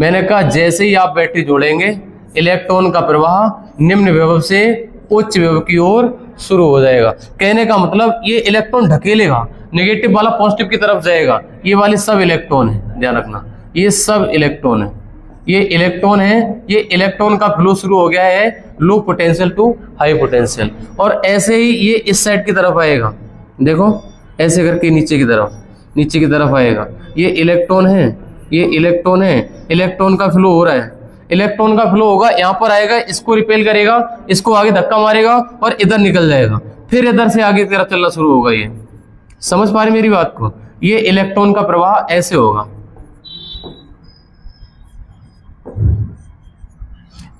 मैंने कहा जैसे ही आप बैटरी जोड़ेंगे इलेक्ट्रॉन का प्रवाह निम्न विभव से उच्च विभव की ओर शुरू हो जाएगा। कहने का मतलब ये इलेक्ट्रॉन ढकेलेगा, नेगेटिव वाला पॉजिटिव की तरफ जाएगा। ये वाले सब इलेक्ट्रॉन है, ध्यान रखना, ये सब इलेक्ट्रॉन है, ये इलेक्ट्रॉन है। ये इलेक्ट्रॉन का फ्लो शुरू हो गया है low potential to high potential. और ऐसे ही ये इस साइड की तरफ आएगा, देखो ऐसे करके नीचे की तरफ, नीचे की तरफ आएगा। ये इलेक्ट्रॉन है, ये इलेक्ट्रॉन है, इलेक्ट्रॉन का फ्लो हो रहा है, इलेक्ट्रॉन का फ्लो होगा, यहाँ पर आएगा, इसको रिपेल करेगा, इसको आगे धक्का मारेगा और इधर निकल जाएगा, फिर इधर से आगे की तरफ चलना शुरू होगा। ये समझ पा रहे मेरी बात को, ये इलेक्ट्रॉन का प्रवाह ऐसे होगा।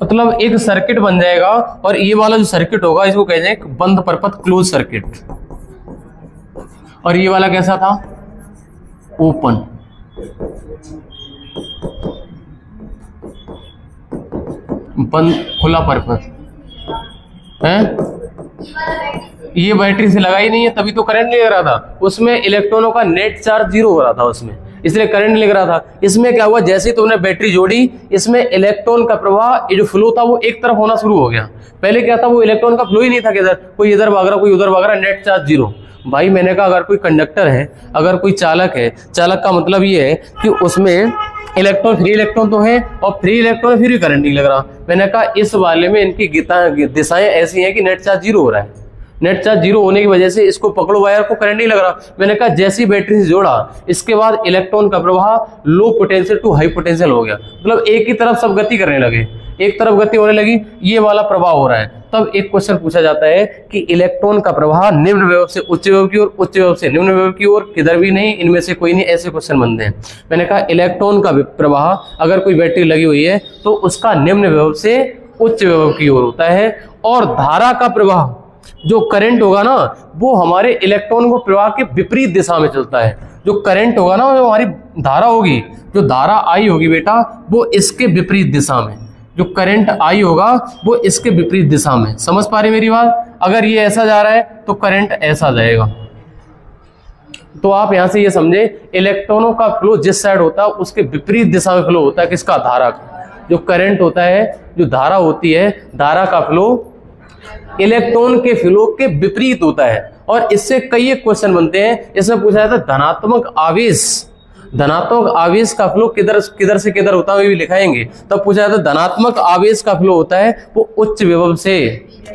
मतलब एक सर्किट बन जाएगा और ये वाला जो सर्किट होगा इसको कहते हैं बंद परपथ क्लोज सर्किट। और ये वाला कैसा था, ओपन। बंद खुला परपथ है। ये बैटरी से लगा ही नहीं है तभी तो करंट नहीं लग रहा था, उसमें इलेक्ट्रॉनों का नेट चार्ज जीरो हो रहा था उसमें, इसलिए करंट नहीं लग रहा था। इसमें क्या हुआ, जैसे ही तुमने बैटरी जोड़ी इसमें इलेक्ट्रॉन का प्रवाह, ये जो फ्लो था वो एक तरफ होना शुरू हो गया। पहले क्या था, वो इलेक्ट्रॉन का फ्लो ही नहीं था, किधर कोई इधर भाग रहा कोई उधर भाग रहा, नेट चार्ज जीरो। भाई मैंने कहा अगर कोई कंडक्टर है, अगर कोई चालक है, चालक का मतलब ये है कि उसमें इलेक्ट्रॉन, फ्री इलेक्ट्रॉन तो है और फ्री इलेक्ट्रॉन फिर भी करंट नहीं लग रहा। मैंने कहा इस वाले में इनकी दिशाएं ऐसी हैं कि नेट चार्ज जीरो हो रहा है, नेट चार्ज जीरो होने की वजह से इसको पकड़ो वायर को, करंट नहीं लग रहा। मैंने कहा जैसी बैटरी से जोड़ा इसके बाद इलेक्ट्रॉन का प्रवाह low potential to high potential हो गया, मतलब एक ही तरफ सब गति करने लगे, एक तरफ गति होने लगी, ये वाला प्रवाह हो रहा है। तब एक क्वेश्चन पूछा जाता है कि इलेक्ट्रॉन का प्रवाह निम्न विभव से उच्च विभव की ओर, उच्च विभव से निम्न विभव की ओर, किधर भी नहीं, इनमें से कोई नहीं, ऐसे क्वेश्चन बनते हैं। मैंने कहा इलेक्ट्रॉन का प्रवाह अगर कोई बैटरी लगी हुई है तो उसका निम्न विभव से उच्च विभव की ओर होता है। और धारा का प्रवाह, जो करंट होगा ना, वो हमारे इलेक्ट्रॉन को प्रवाह के विपरीत दिशा में चलता है। जो करंट होगा ना, वो हमारी धारा होगी, जो धारा आई होगी बेटा, वो इसके विपरीत दिशा में, जो करंट आई होगा वो इसके विपरीत दिशा में। समझ पा रहे मेरी बात, अगर ये ऐसा जा रहा है तो करंट ऐसा जाएगा। तो आप यहां से ये समझे, इलेक्ट्रॉनों का फ्लो जिस साइड होता है उसके विपरीत दिशा में फ्लो होता है, किसका, धारा का। जो करंट होता है, जो धारा होती है, धारा का फ्लो इलेक्ट्रॉन के फ्लो के विपरीत होता है। और इससे कई एक क्वेश्चन बनते हैं। इसमें पूछा जाता है धनात्मक आवेश, धनात्मक आवेश का फ्लो किधर किधर से किधर होता है, भी लिखाएंगे। तब पूछा जाता है धनात्मक आवेश का फ्लो होता है वो उच्च विभव से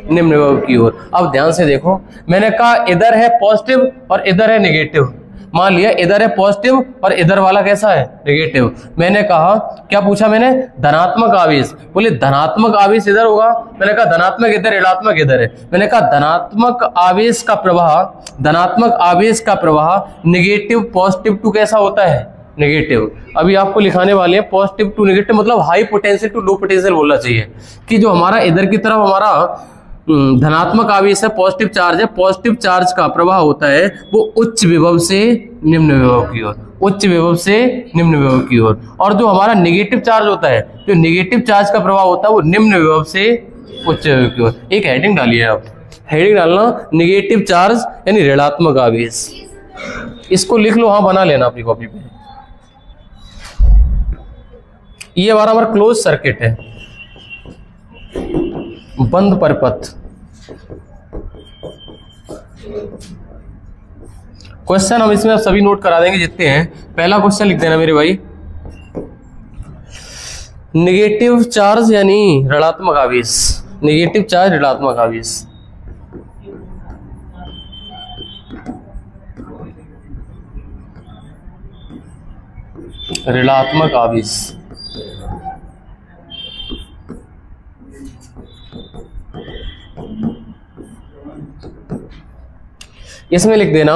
निम्न विभव की ओर। अब ध्यान से देखो, मैंने कहा इधर है पॉजिटिव और इधर है नेगेटिव। मान लिया इधर है पॉजिटिव और इधर वाला कैसा है, नेगेटिव। मैंने कहा, क्या पूछा मैंने, धनात्मक आवेश। बोले धनात्मक आवेश इधर होगा, मैंने कहा धनात्मक इधर, ऋणात्मक इधर है। मैंने कहा धनात्मक आवेश का प्रवाह, धनात्मक आवेश का प्रवाह नेगेटिव पॉजिटिव टू कैसा होता है, नेगेटिव। अभी आपको लिखाने वाले हैं पॉजिटिव टू नेगेटिव, मतलब high potential to low potential बोलना चाहिए। कि जो हमारा इधर की तरफ हमारा धनात्मक आवेश है, पॉजिटिव चार्ज है, पॉजिटिव चार्ज का प्रवाह होता है वो उच्च विभव से निम्न विभव की ओर, उच्च विभव से निम्न विभव की ओर, और जो हमारा नेगेटिव चार्ज होता है, जो नेगेटिव चार्ज का प्रभाव होता है वो निम्न विभव से उच्च विभव की ओर। एक हेडिंग डालिए आप, हेडिंग डालना नेगेटिव चार्ज यानी ऋणात्मक आवेश। इसको लिख लो, हाँ बना लेना अपनी कॉपी पे। ये हमारा क्लोज सर्किट है, बंद परिपथ। क्वेश्चन हम इसमें सभी नोट करा देंगे जितने हैं। पहला क्वेश्चन लिख देना मेरे भाई, नेगेटिव चार्ज यानी ऋणात्मक आवेश, नेगेटिव चार्ज ऋणात्मक आवेश। ऋणात्मक आवेश इसमें लिख देना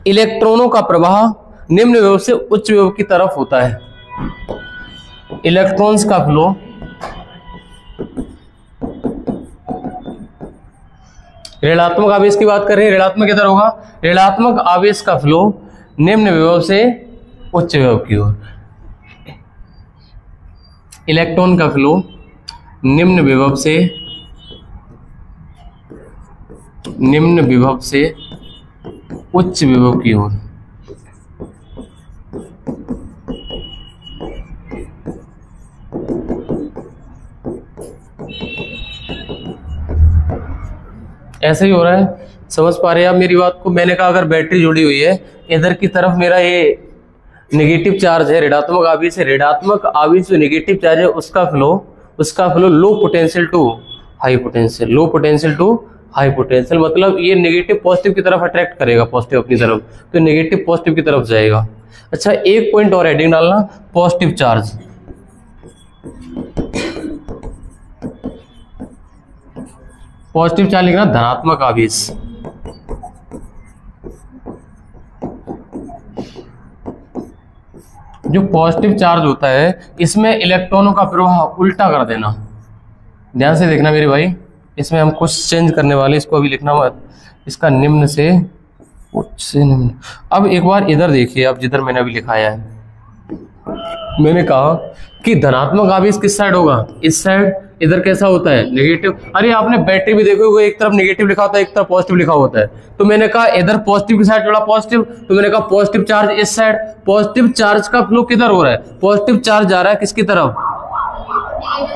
इलेक्ट्रॉनों का प्रवाह निम्न विभव से उच्च विभव की तरफ होता है। इलेक्ट्रॉन्स का फ्लो ऋणात्मक आवेश की बात कर रहे हैं, ऋणात्मक किधर होगा, ऋणात्मक आवेश का फ्लो निम्न विभव से उच्च विभव की ओर। इलेक्ट्रॉन का फ्लो निम्न विभव से उच्च विभव की ओर। ऐसे ही हो रहा है, समझ पा रहे हैं आप मेरी बात को। मैंने कहा अगर बैटरी जुड़ी हुई है, इधर की तरफ मेरा ये नेगेटिव चार्ज है, ऋणात्मक आवेश है, ऋणात्मक आवेश जो नेगेटिव चार्ज है उसका flow low potential to high potential, low potential to high potential, मतलब ये नेगेटिव पॉजिटिव की तरफ अट्रैक्ट करेगा, पॉजिटिव अपनी तरफ, तो नेगेटिव पॉजिटिव की तरफ जाएगा। अच्छा, एक पॉइंट और हेडिंग डालना, पॉजिटिव चार्ज। पॉजिटिव चार्ज लिखना धनात्मक आवेश। जो पॉजिटिव चार्ज होता है इसमें इलेक्ट्रॉनों का प्रवाह उल्टा कर देना। ध्यान से देखना मेरे भाई, इसमें हम कुछ चेंज करने वाले, इसको अभी लिखना मत, इसका निम्न से उच्च से निम्न। अब एक बार इधर देखिए आप, जिधर मैंने अभी लिखाया है, मैंने कहा कि धनात्मक आवेश किस साइड होगा, इस साइड। इधर कैसा होता है, नेगेटिव। अरे आपने बैटरी भी देखोगे, एक तरफ नेगेटिव लिखा होता है, एक तरफ पॉजिटिव लिखा होता है। तो मैंने कहा इधर पॉजिटिव की साइड जुड़ा पॉजिटिव, तो मैंने कहा पॉजिटिव चार्ज इस साइड। पॉजिटिव चार्ज का फ्लो किधर हो रहा है, पॉजिटिव चार्ज जा रहा है किसकी तरफ,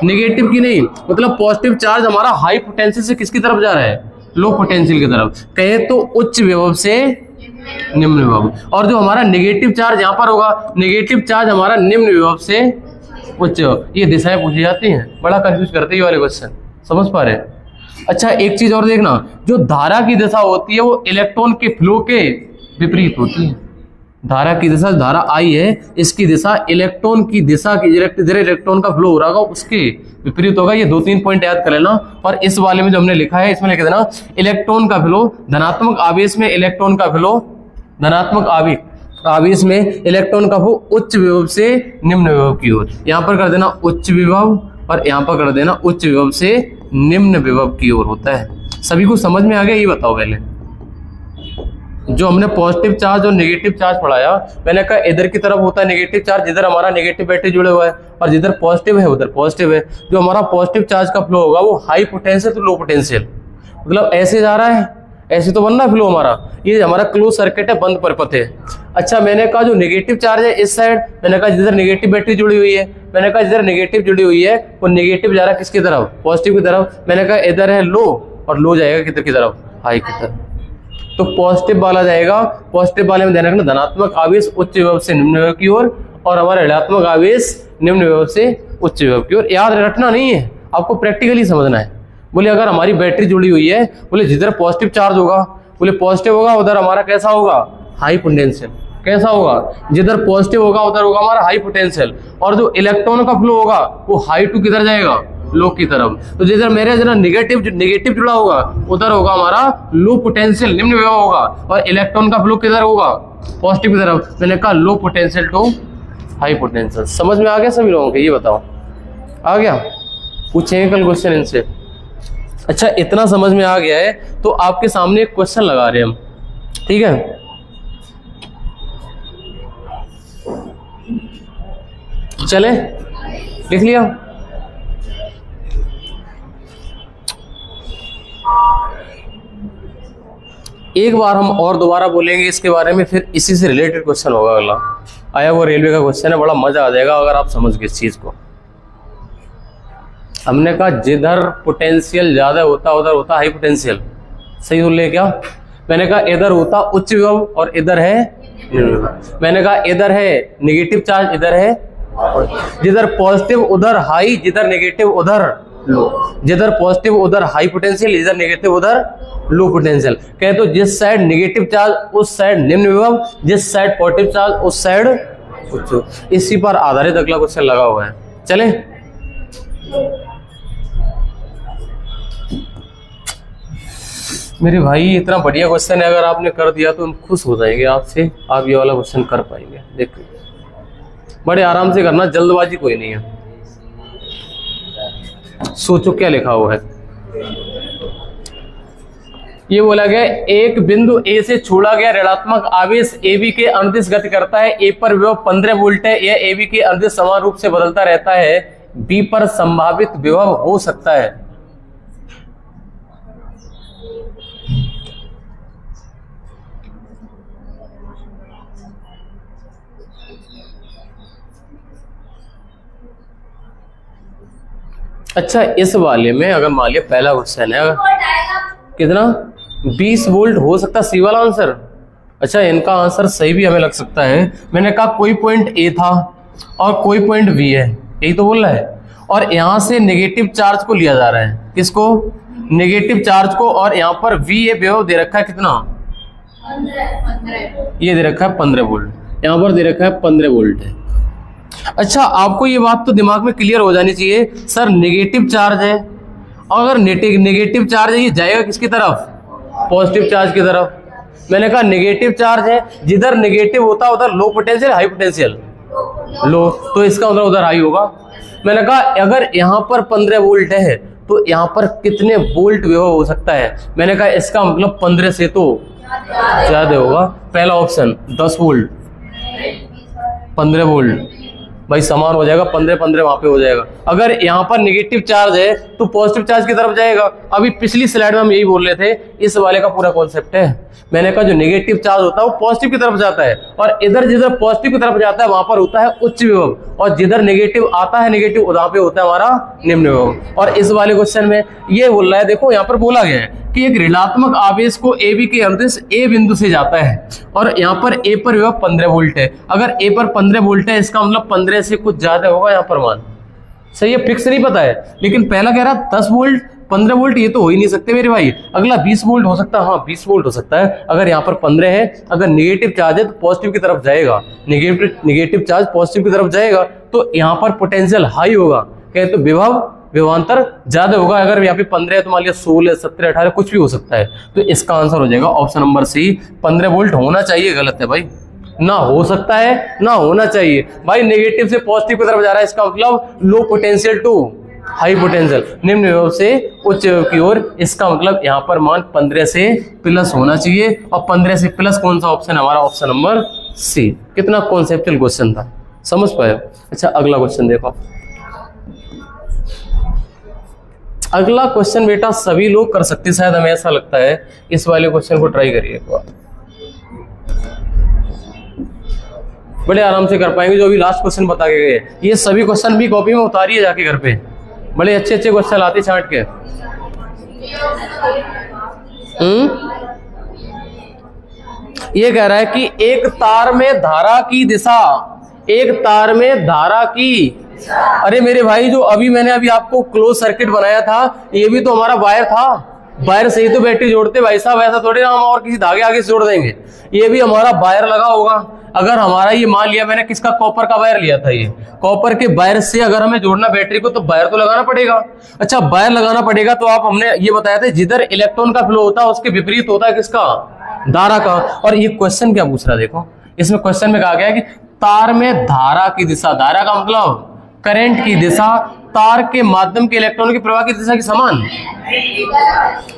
नेगेटिव की नहीं, मतलब पॉजिटिव चार्ज हमारा हाई पोटेंशियल से किसकी तरफ जा रहा है, लो पोटेंशियल की तरफ। कहे तो उच्च विभव से निम्न विभव। और जो हमारा नेगेटिव चार्ज यहाँ पर होगा, नेगेटिव चार्ज हमारा निम्न विभव से उच्च। ये दिशाएं पूछी जाती हैं, बड़ा कंफ्यूज करते हैं ये वाले क्वेश्चन, समझ पा रहे हैं। अच्छा, एक चीज और देखना, जो धारा की दिशा होती है वो इलेक्ट्रॉन के फ्लो के विपरीत होती है। धारा की दिशा, धारा आई है, इसकी दिशा इलेक्ट्रॉन की दिशा की, जिधर इलेक्ट्रॉन का फ्लो हो रहा होगा उसके विपरीत होगा। ये 2-3 पॉइंट याद कर लेना। और इस वाले में जो हमने लिखा है इसमें लिख देना इलेक्ट्रॉन का फ्लो, धनात्मक आवेश में इलेक्ट्रॉन का फ्लो, धनात्मक आवेश में इलेक्ट्रॉन का फ्लो उच्च विभव से निम्न विभव की ओर। यहाँ पर कर देना उच्च विभव और यहाँ पर कर देना उच्च विभव से निम्न विभव की ओर होता है। सभी को समझ में आ गया, ये बताओ पहले। जो हमने पॉजिटिव चार्ज और नेगेटिव चार्ज पढ़ाया, मैंने कहा इधर की तरफ होता है नेगेटिव चार्ज, जिधर हमारा नेगेटिव बैटरी जुड़े हुआ है, और जिधर पॉजिटिव है उधर पॉजिटिव है। जो हमारा पॉजिटिव चार्ज का फ्लो होगा वो high potential to low potential, मतलब ऐसे जा रहा है, ऐसे तो बनना फ्लो हमारा। ये हमारा क्लोज सर्किट है, बंद परिपथ है। अच्छा, मैंने कहा जो नेगेटिव चार्ज है इस साइड, मैंने कहा जिधर नेगेटिव बैटरी जुड़ी हुई है, मैंने कहा जिधर नेगेटिव जुड़ी हुई है वो नेगेटिव जा रहा है किसकी तरफ, पॉजिटिव की तरफ। मैंने कहा इधर है लो, और लो जाएगा किधर की तरफ, हाई की तरफ। तो पॉजिटिव वाला जाएगा, पॉजिटिव वाले में ध्यान रखना धनात्मक आवेश उच्च विभव से निम्न विभव की ओर, और हमारा ऋणात्मक आवेश निम्न विभव से उच्च विभव की ओर। याद रखना नहीं है, आपको प्रैक्टिकली समझना है। बोले अगर हमारी बैटरी जुड़ी हुई है, बोले जिधर पॉजिटिव चार्ज होगा, बोले पॉजिटिव होगा उधर हमारा कैसा होगा, हाई पोटेंशियल। कैसा होगा, जिधर पॉजिटिव होगा उधर होगा हमारा हाई पोटेंशियल, और जो इलेक्ट्रॉन का फ्लो होगा वो हाई टू किधर जाएगा, लो की तरफ। तो जिधर मेरे जरा नेगेटिव जुड़ा होगा उधर होगा हमारा लो पोटेंशियल, निम्न विभव होगा, और इलेक्ट्रॉन का फ्लो किधर होगा, पॉजिटिव की तरफ। मैंने कहा low potential to high potential. समझ में आ गया सभी लोगों को, ये बताओ आ गया, पूछेंगे कल क्वेश्चन इनसे। अच्छा, इतना समझ में आ गया है तो आपके सामने एक क्वेश्चन लगा रहे हैं हम, ठीक है। चले, लिख लिया। एक बार हम और दोबारा बोलेंगे इसके बारे में, फिर इसी से रिलेटेड क्वेश्चन होगा अगला। आया वो रेलवे का क्वेश्चन है, बड़ा मजा आ जाएगा अगर आप समझ गए इस चीज को। हमने कहा जिधर पोटेंशियल ज्यादा होता उधर होता हाई पोटेंशियल, सही बोल रहे क्या? मैंने कहा इधर होता उच्च विभव और इधर है निम्न विभव। मैंने कहा इधर है नेगेटिव चार्ज, इधर है, जिधर पॉजिटिव उधर हाई, जिधर नेगेटिव उधर लो, जिधर पॉजिटिव उधर हाई पोटेंशियल, इधर नेगेटिव उधर लो पोटेंशियल। कहे तो जिस साइड नेगेटिव चार्ज उस साइड निम्न विभव, जिस साइड पॉजिटिव चार्ज उस साइड उच्च। इसी पर आधारित अगला क्वेश्चन लगा हुआ है। चले, मेरे भाई इतना बढ़िया क्वेश्चन है, अगर आपने कर दिया तो हम खुश हो जाएंगे आपसे, आप ये वाला क्वेश्चन कर पाएंगे। देखो बड़े आराम से करना, जल्दबाजी कोई नहीं है। सोचो क्या लिखा हुआ है। ये बोला गया एक बिंदु ए से छोड़ा गया ऋणात्मक आवेश AB के अनुदिश गति करता है। A पर विभव 15 वोल्ट है, यह AB के अनुदिश समान रूप से बदलता रहता है। B पर संभावित विभव हो सकता है। अच्छा, इस वाले में अगर मान लिया पहला क्वेश्चन है कितना 20 वोल्ट हो सकता है, सी वाला आंसर। अच्छा, इनका आंसर सही भी हमें लग सकता है। मैंने कहा कोई पॉइंट ए था और कोई पॉइंट बी है, यही तो बोल रहा है, और यहां से नेगेटिव चार्ज को लिया जा रहा है। किसको? नेगेटिव चार्ज को। और यहाँ पर वी ए विभव दे रखा है कितना? 15। ये दे रखा है 15 वोल्ट, यहाँ पर दे रखा है 15 वोल्ट है। अच्छा, आपको ये बात तो दिमाग में क्लियर हो जानी चाहिए, सर नेगेटिव चार्ज है, और अगर नेगेटिव चार्ज है ये जाएगा किसकी तरफ? पॉजिटिव चार्ज की तरफ। मैंने कहा नेगेटिव चार्ज है, जिधर नेगेटिव होता उधर लो पोटेंशियल हाई पोटेंशियल लो, तो इसका मतलब उधर हाई होगा। मैंने कहा अगर यहाँ पर 15 वोल्ट है तो यहाँ पर कितने वोल्ट विभव हो सकता है? मैंने कहा इसका मतलब 15 से तो ज्यादा होगा। पहला ऑप्शन 10 वोल्ट, 15 वोल्ट, भाई समान हो जाएगा, 15 वहां पे हो जाएगा। अगर यहाँ पर नेगेटिव चार्ज है तो पॉजिटिव चार्ज की तरफ जाएगा। अभी पिछली स्लाइड में हम यही बोल रहे थे, इस वाले का पूरा कॉन्सेप्ट है। मैंने कहा जो नेगेटिव चार्ज होता है वो पॉजिटिव की तरफ जाता है, और इधर जिधर पॉजिटिव की तरफ जाता है वहां पर होता है उच्च विभव, और जिधर नेगेटिव आता है नेगेटिव वहां पे होता है हमारा निम्न विभव। और इस वाले क्वेश्चन में ये बोल रहा है, देखो यहाँ पर बोला गया है कि एक ऋणात्मक आवेश को AB के अनुदिश A बिंदु से जाता है, और यहाँ पर A पर विभव 15 वोल्ट है। अगर A पर 15 वोल्ट है, इसका मतलब 15 से कुछ ज्यादा होगा यहाँ पर मान। सही है, फिक्स नहीं पता है, लेकिन पहला कह रहा 10 वोल्ट 15 वोल्ट, ये तो हो ही नहीं सकते मेरे भाई। अगला 20 वोल्ट हो सकता है, हाँ 20 वोल्ट हो सकता है। अगर यहाँ पर 15 है, अगर नेगेटिव चार्ज है तो पॉजिटिव की तरफ जाएगा, नेगेटिव चार्ज पॉजिटिव की तरफ जाएगा, तो यहाँ पर पोटेंशियल हाई होगा, कहे तो विभवांतर ज्यादा होगा। अगर यहाँ पे 15 है तो मान लिया 16, 17, 18 कुछ भी हो सकता है। तो इसका आंसर हो जाएगा ऑप्शन नंबर सी, 15 वोल्ट होना चाहिए। गलत है भाई, ना हो सकता है ना होना चाहिए। भाई नेगेटिव से पॉजिटिव की तरफ जा रहा है, इसका मतलब low potential to high potential, निम्न विभव से उच्च विभव की ओर। इसका मतलब यहाँ पर मान 15 से प्लस होना चाहिए, और 15 से प्लस कौन सा ऑप्शन? हमारा ऑप्शन नंबर सी। कितना कॉन्सेप्चुअल क्वेश्चन था, समझ पाए? अच्छा, अगला क्वेश्चन देखो। अगला क्वेश्चन बेटा सभी लोग कर सकते, शायद हमें ऐसा लगता है। इस वाले क्वेश्चन को ट्राई करिए एक बार, बड़े आराम से कर पाएंगे। जो अभी लास्ट क्वेश्चन बता के गए, ये सभी क्वेश्चन भी कॉपी में उतारिए जाके घर पे, बड़े अच्छे अच्छे क्वेश्चन आते छांट के। ये कह रहा है कि एक तार में धारा की दिशा, एक तार में धारा की, अरे मेरे भाई जो मैंने अभी आपको क्लोज सर्किट बनाया था, ये भी तो हमारा वायर था, वायर से ही तो बैटरी जोड़ते भाई साहब, ऐसा थोड़ी ना हम और किसी धागे आगे से जोड़ देंगे। ये भी हमारा वायर लगा होगा। अगर हमारा ये मान लिया मैंने किसका, कॉपर का वायर लिया था, ये कॉपर के वायर से अगर हमें जोड़ना बैटरी को, तो वायर तो लगाना पड़ेगा। अच्छा, वायर लगाना पड़ेगा, तो आप हमने ये बताया था जिधर इलेक्ट्रॉन का फ्लो होता है उसके विपरीत होता है किसका? धारा का। और ये क्वेश्चन क्या पूछ रहा है, देखो इसमें क्वेश्चन में कहा गया है कि तार में धारा की दिशा, धारा का मतलब करंट की दिशा, तार के माध्यम के इलेक्ट्रॉनों के प्रवाह की दिशा के समान।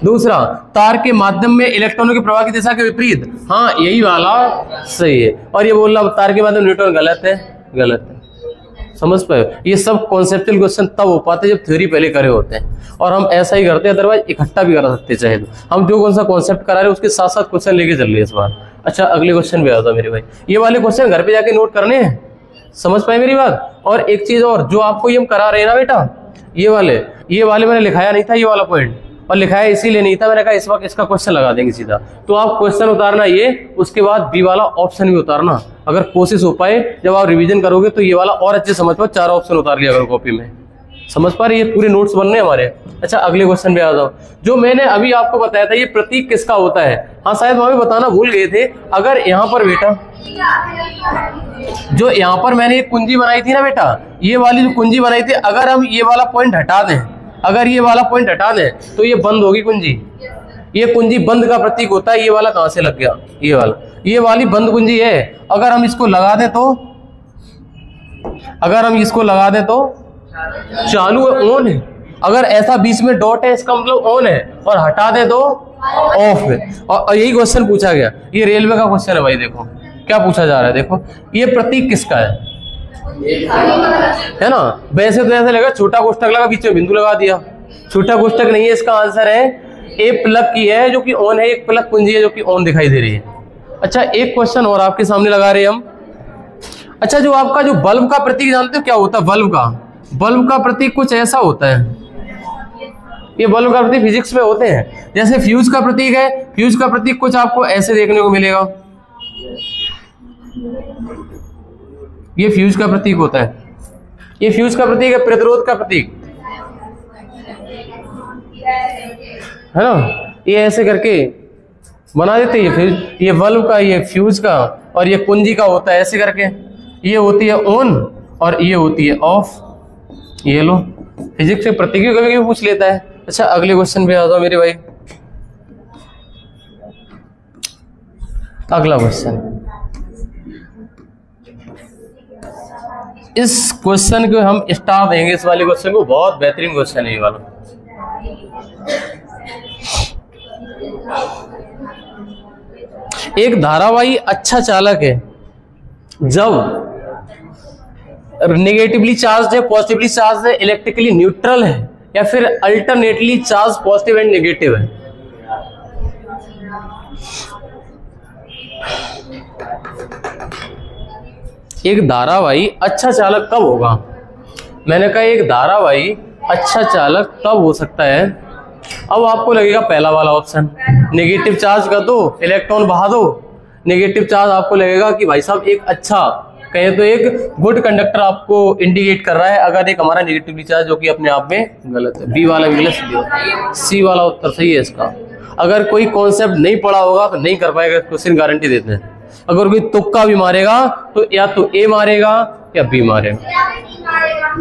दूसरा, तार के माध्यम में इलेक्ट्रॉनों के प्रवाह की दिशा के विपरीत। हाँ, यही वाला सही है। और ये बोल रहा तार के माध्यम न्यूट्रॉन, गलत है, गलत है। समझ पाए? ये सब कॉन्सेप्चुअल क्वेश्चन तब हो पाते जब थ्योरी पहले करे होते हैं, और हम ऐसा ही करते हैं, अदरवाइज इकट्ठा भी करा सकते चाहे तो। हम जो कौन सा कॉन्सेप्ट करा रहे हैं उसके साथ साथ क्वेश्चन लेके चल रहे हैं इस बार। अच्छा, अगले क्वेश्चन पे आता मेरे भाई, ये वाले क्वेश्चन घर पे जाके नोट करने हैं, समझ पाए मेरी बात? और एक चीज और, जो आपको ये हम करा रहे हैं ना बेटा, ये वाले मैंने लिखाया नहीं था ये वाला पॉइंट, और लिखाया इसीलिए नहीं था, मैंने कहा इस वक्त इसका क्वेश्चन लगा देंगे सीधा। तो आप क्वेश्चन उतारना ये, उसके बाद बी वाला ऑप्शन भी उतारना, अगर कोशिश हो पाए जब आप रिवीजन करोगे तो ये वाला और अच्छे समझ पाओ, 4 ऑप्शन उतार लिया अगर कॉपी में, समझ पा रहे? ये पूरे नोट्स बनने हमारे। अच्छा, अगले क्वेश्चन पे आ जाओ। जो मैंने अभी आपको बताया था ये प्रतीक किसका होता है, हाँ शायद वहां भी बताना भूल गए थे। अगर यहाँ पर बेटा, जो यहाँ पर मैंने एक कुंजी बनाई थी ना बेटा, ये वाली जो कुंजी बनाई थी, अगर हम ये वाला पॉइंट हटा दें, अगर ये वाला पॉइंट हटा दें तो ये बंद होगी कुंजी। ये कुंजी बंद का प्रतीक होता है। ये वाला कहां से लग गया, ये वाला, ये वाली बंद कुंजी है। अगर हम इसको लगा दें तो, अगर हम इसको लगा दें तो चालू है, ऑन है। अगर ऐसा बीच में डॉट है इसका मतलब ऑन है, और हटा दे तो ऑफ है। और यही क्वेश्चन पूछा गया, ये रेलवे का क्वेश्चन है भाई। देखो क्या पूछा जा रहा है, देखो ये प्रतीक किसका है ना? वैसे तो ऐसे लगा छोटा कोष्ठक लगा, बीच में बिंदु लगा दिया, छोटा कोष्ठक नहीं है, इसका आंसर है ए प्लग की है जो कि ऑन है, एक प्लग कुंजी है जो कि ऑन दिखाई दे रही है। अच्छा, एक क्वेश्चन और आपके सामने लगा रहे हैं हम। अच्छा, जो आपका जो बल्ब का प्रतीक जानते हो क्या होता है? बल्ब का प्रतीक कुछ ऐसा होता है, ये बल्ब का प्रतीक फिजिक्स में होते हैं। जैसे फ्यूज का प्रतीक है, फ्यूज का प्रतीक कुछ आपको ऐसे देखने को मिलेगा, ये फ्यूज का प्रतीक होता है, ये फ्यूज का प्रतीक है, प्रतिरोध का प्रतीक है ना। ये ऐसे करके बना देते हैं फ्यूज, ये बल्ब का, ये फ्यूज का, और ये कुंजी का होता है ऐसे करके। ये होती है ऑन और ये होती है ऑफ। ये लो, फिजिक्स के प्रतीक कभी कभी पूछ लेता है। अच्छा, अगले क्वेश्चन पे आ जाओ मेरे भाई। अगला क्वेश्चन, इस क्वेश्चन को हम स्टार देंगे, इस वाले क्वेश्चन को, बहुत बेहतरीन क्वेश्चन है ये वाला। एक धारावाही अच्छा चालक है जब नेगेटिवली चार्ज है, पॉजिटिवली चार्ज है, इलेक्ट्रिकली न्यूट्रल है, या फिर alternately charge positive and negative है। एक धारावाही अच्छा चालक कब होगा? मैंने कहा एक धारावाही अच्छा चालक तब हो सकता है, अब आपको लगेगा पहला वाला ऑप्शन, नेगेटिव चार्ज कर दो, इलेक्ट्रॉन बहा दो, नेगेटिव चार्ज आपको लगेगा कि भाई साहब एक अच्छा, कहे तो एक गुड कंडक्टर आपको इंडिकेट कर रहा है। अगर एक हमारा नेगेटिवली चार्ज, जो कि अपने आप में गलत है, बी वाला भी गलत, सी वाला उत्तर सही है इसका। अगर कोई कॉन्सेप्ट नहीं पढ़ा होगा तो नहीं कर पाएगा क्वेश्चन, गारंटी देते हैं। अगर कोई तुक्का भी मारेगा तो या तो ए मारेगा या बी मारेगा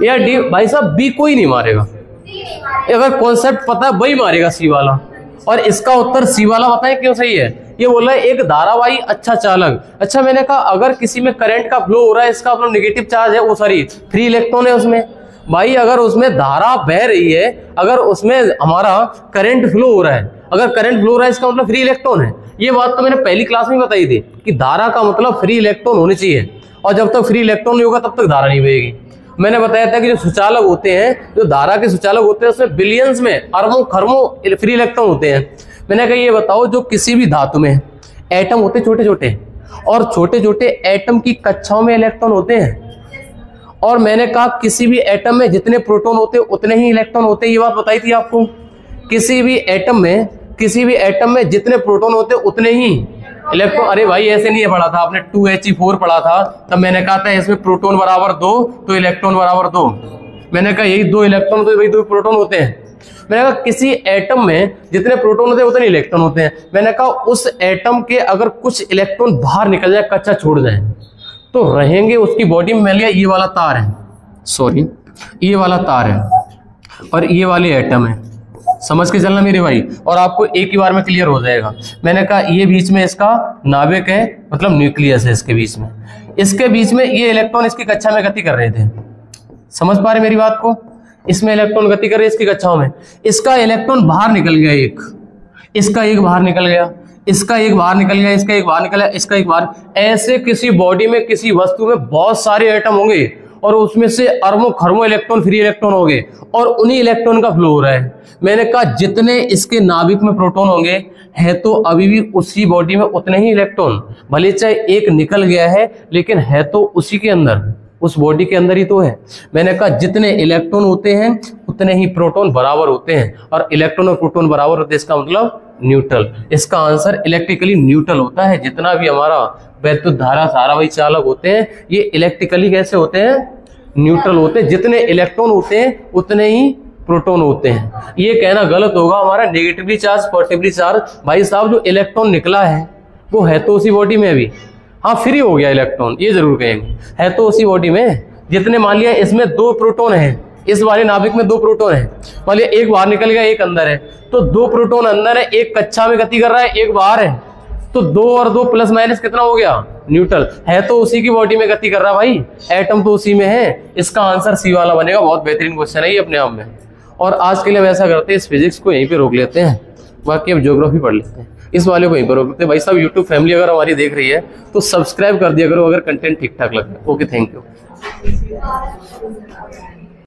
या डी, भाई साहब बी कोई नहीं मारेगा। अगर कॉन्सेप्ट पता है वही मारेगा सी वाला। और इसका उत्तर सी वाला बताएं क्यों सही है? ये बोला है एक धारावाही अच्छा चालक। अच्छा, मैंने कहा अगर किसी में करंट का फ्लो हो रहा है, इसका मतलब नेगेटिव चार्ज है, वो सॉरी फ्री इलेक्ट्रॉन है उसमें। भाई अगर उसमें धारा बह रही है, अगर उसमें हमारा करंट फ्लो हो रहा है, अगर करंट फ्लो हो रहा है इसका मतलब फ्री इलेक्ट्रॉन है। ये बात तो मैंने पहली क्लास में बताई थी कि धारा का मतलब फ्री इलेक्ट्रॉन होने चाहिए, और जब तक फ्री इलेक्ट्रॉन नहीं होगा तब तक धारा नहीं बहेगी। मैंने बताया था कि जो सुचालक होते हैं, जो धारा के सुचालक होते हैं, उसमें बिलियंस में, अरबों खरबों फ्री इलेक्ट्रॉन होते हैं। मैंने कहा ये बताओ, जो किसी भी धातु में एटम होते छोटे छोटे, और छोटे छोटे एटम की कक्षाओं में इलेक्ट्रॉन होते हैं, और मैंने कहा किसी भी एटम में जितने प्रोटॉन होते हैं उतने ही इलेक्ट्रॉन होते हैं। ये बात बताई थी आपको। किसी भी एटम में जितने प्रोटॉन होते हैं उतने ही इलेक्ट्रॉन। अरे भाई ऐसे नहीं है पढ़ा था आपने, 2He4 पढ़ा था, तब मैंने कहा था इसमें प्रोटॉन बराबर 2 तो इलेक्ट्रॉन बराबर 2। मैंने कहा यही 2 इलेक्ट्रॉन तो वही 2 प्रोटॉन होते हैं। मैंने कहा किसी एटम में जितने प्रोटॉन होते हैं उतने इलेक्ट्रॉन होते हैं। मैंने कहा उस एटम के अगर कुछ इलेक्ट्रॉन बाहर निकल जाए, कच्चा छोड़ जाए, तो रहेंगे उसकी बॉडी में। मान लिया ये वाला तार है, सॉरी ये वाला तार है, और ये वाले एटम है, समझ के चलना मेरे भाई, और आपको एक ही बार में क्लियर हो जाएगा। मैंने कहा ये बीच में इसका नाभिक है, मतलब न्यूक्लियस है इसके बीच में, इसके बीच में ये इलेक्ट्रॉन इसकी कक्षा में गति कर रहे थे। समझ पा रहे मेरी बात को? इसमें इलेक्ट्रॉन गति कर रहे हैं इसकी कक्षाओं में, इसका इलेक्ट्रॉन बाहर निकल गया, एक इसका एक बाहर निकल गया, इसका एक बाहर निकल गया, इसका एक बाहर निकल गया, इसका एक बाहर। ऐसे किसी बॉडी में, किसी वस्तु में बहुत सारे एटम होंगे, और उसमें से अरबों खरबों इलेक्ट्रॉन फ्री इलेक्ट्रॉन हो गए और उन्हीं इलेक्ट्रॉन का फ्लो हो रहा है। मैंने कहा जितने इसके नाभिक में प्रोटॉन होंगे है तो अभी भी उसी बॉडी में उतने ही इलेक्ट्रॉन, भले चाहे एक निकल गया है लेकिन है तो उसी के अंदर, उस बॉडी के अंदर ही तो है। मैंने कहा जितने इलेक्ट्रॉन होते हैं उतने ही प्रोटॉन बराबर होते हैं, और इलेक्ट्रॉन और प्रोटॉन बराबर होते हैं इसका मतलब न्यूट्रल। इसका आंसर इलेक्ट्रिकली न्यूट्रल होता है। जितना भी हमारा वैद्युत धारा धारावाही चालक होते हैं ये इलेक्ट्रिकली कैसे होते हैं, न्यूट्रल होते हैं। जितने इलेक्ट्रॉन होते हैं उतने ही प्रोटॉन होते हैं। ये कहना गलत होगा हमारा नेगेटिवली चार्ज पॉजिटिवली चार्ज, भाई साहब जो इलेक्ट्रॉन निकला है वो है तो उसी बॉडी में अभी, हाँ फ्री हो गया इलेक्ट्रॉन, ये जरूर कहेंगे, है तो उसी बॉडी में। जितने मान लिया इसमें 2 प्रोटॉन है, इस वाले नाभिक में 2 प्रोटॉन है, मान लिया एक बाहर निकल गया एक अंदर है, तो 2 प्रोटॉन अंदर है, एक कक्षा में गति कर रहा है एक बाहर है, तो 2 और 2 प्लस माइनस कितना हो गया, न्यूट्रल। है तो उसी की बॉडी में गति कर रहा है भाई, एटम तो उसी में है। इसका आंसर सी वाला बनेगा। बहुत बेहतरीन क्वेश्चन है ये अपने आप में। और आज के लिए हम ऐसा करते हैं इस फिजिक्स को यहीं पे रोक लेते हैं, बाकी अब ज्योग्राफी पढ़ लेते हैं। इस वाले को यहीं पर रोक लेते हैं। भाई साहब यूट्यूब फैमिली अगर हमारी देख रही है तो सब्सक्राइब कर दिया करो अगर कंटेंट ठीक ठाक लगे। Okay, thank you.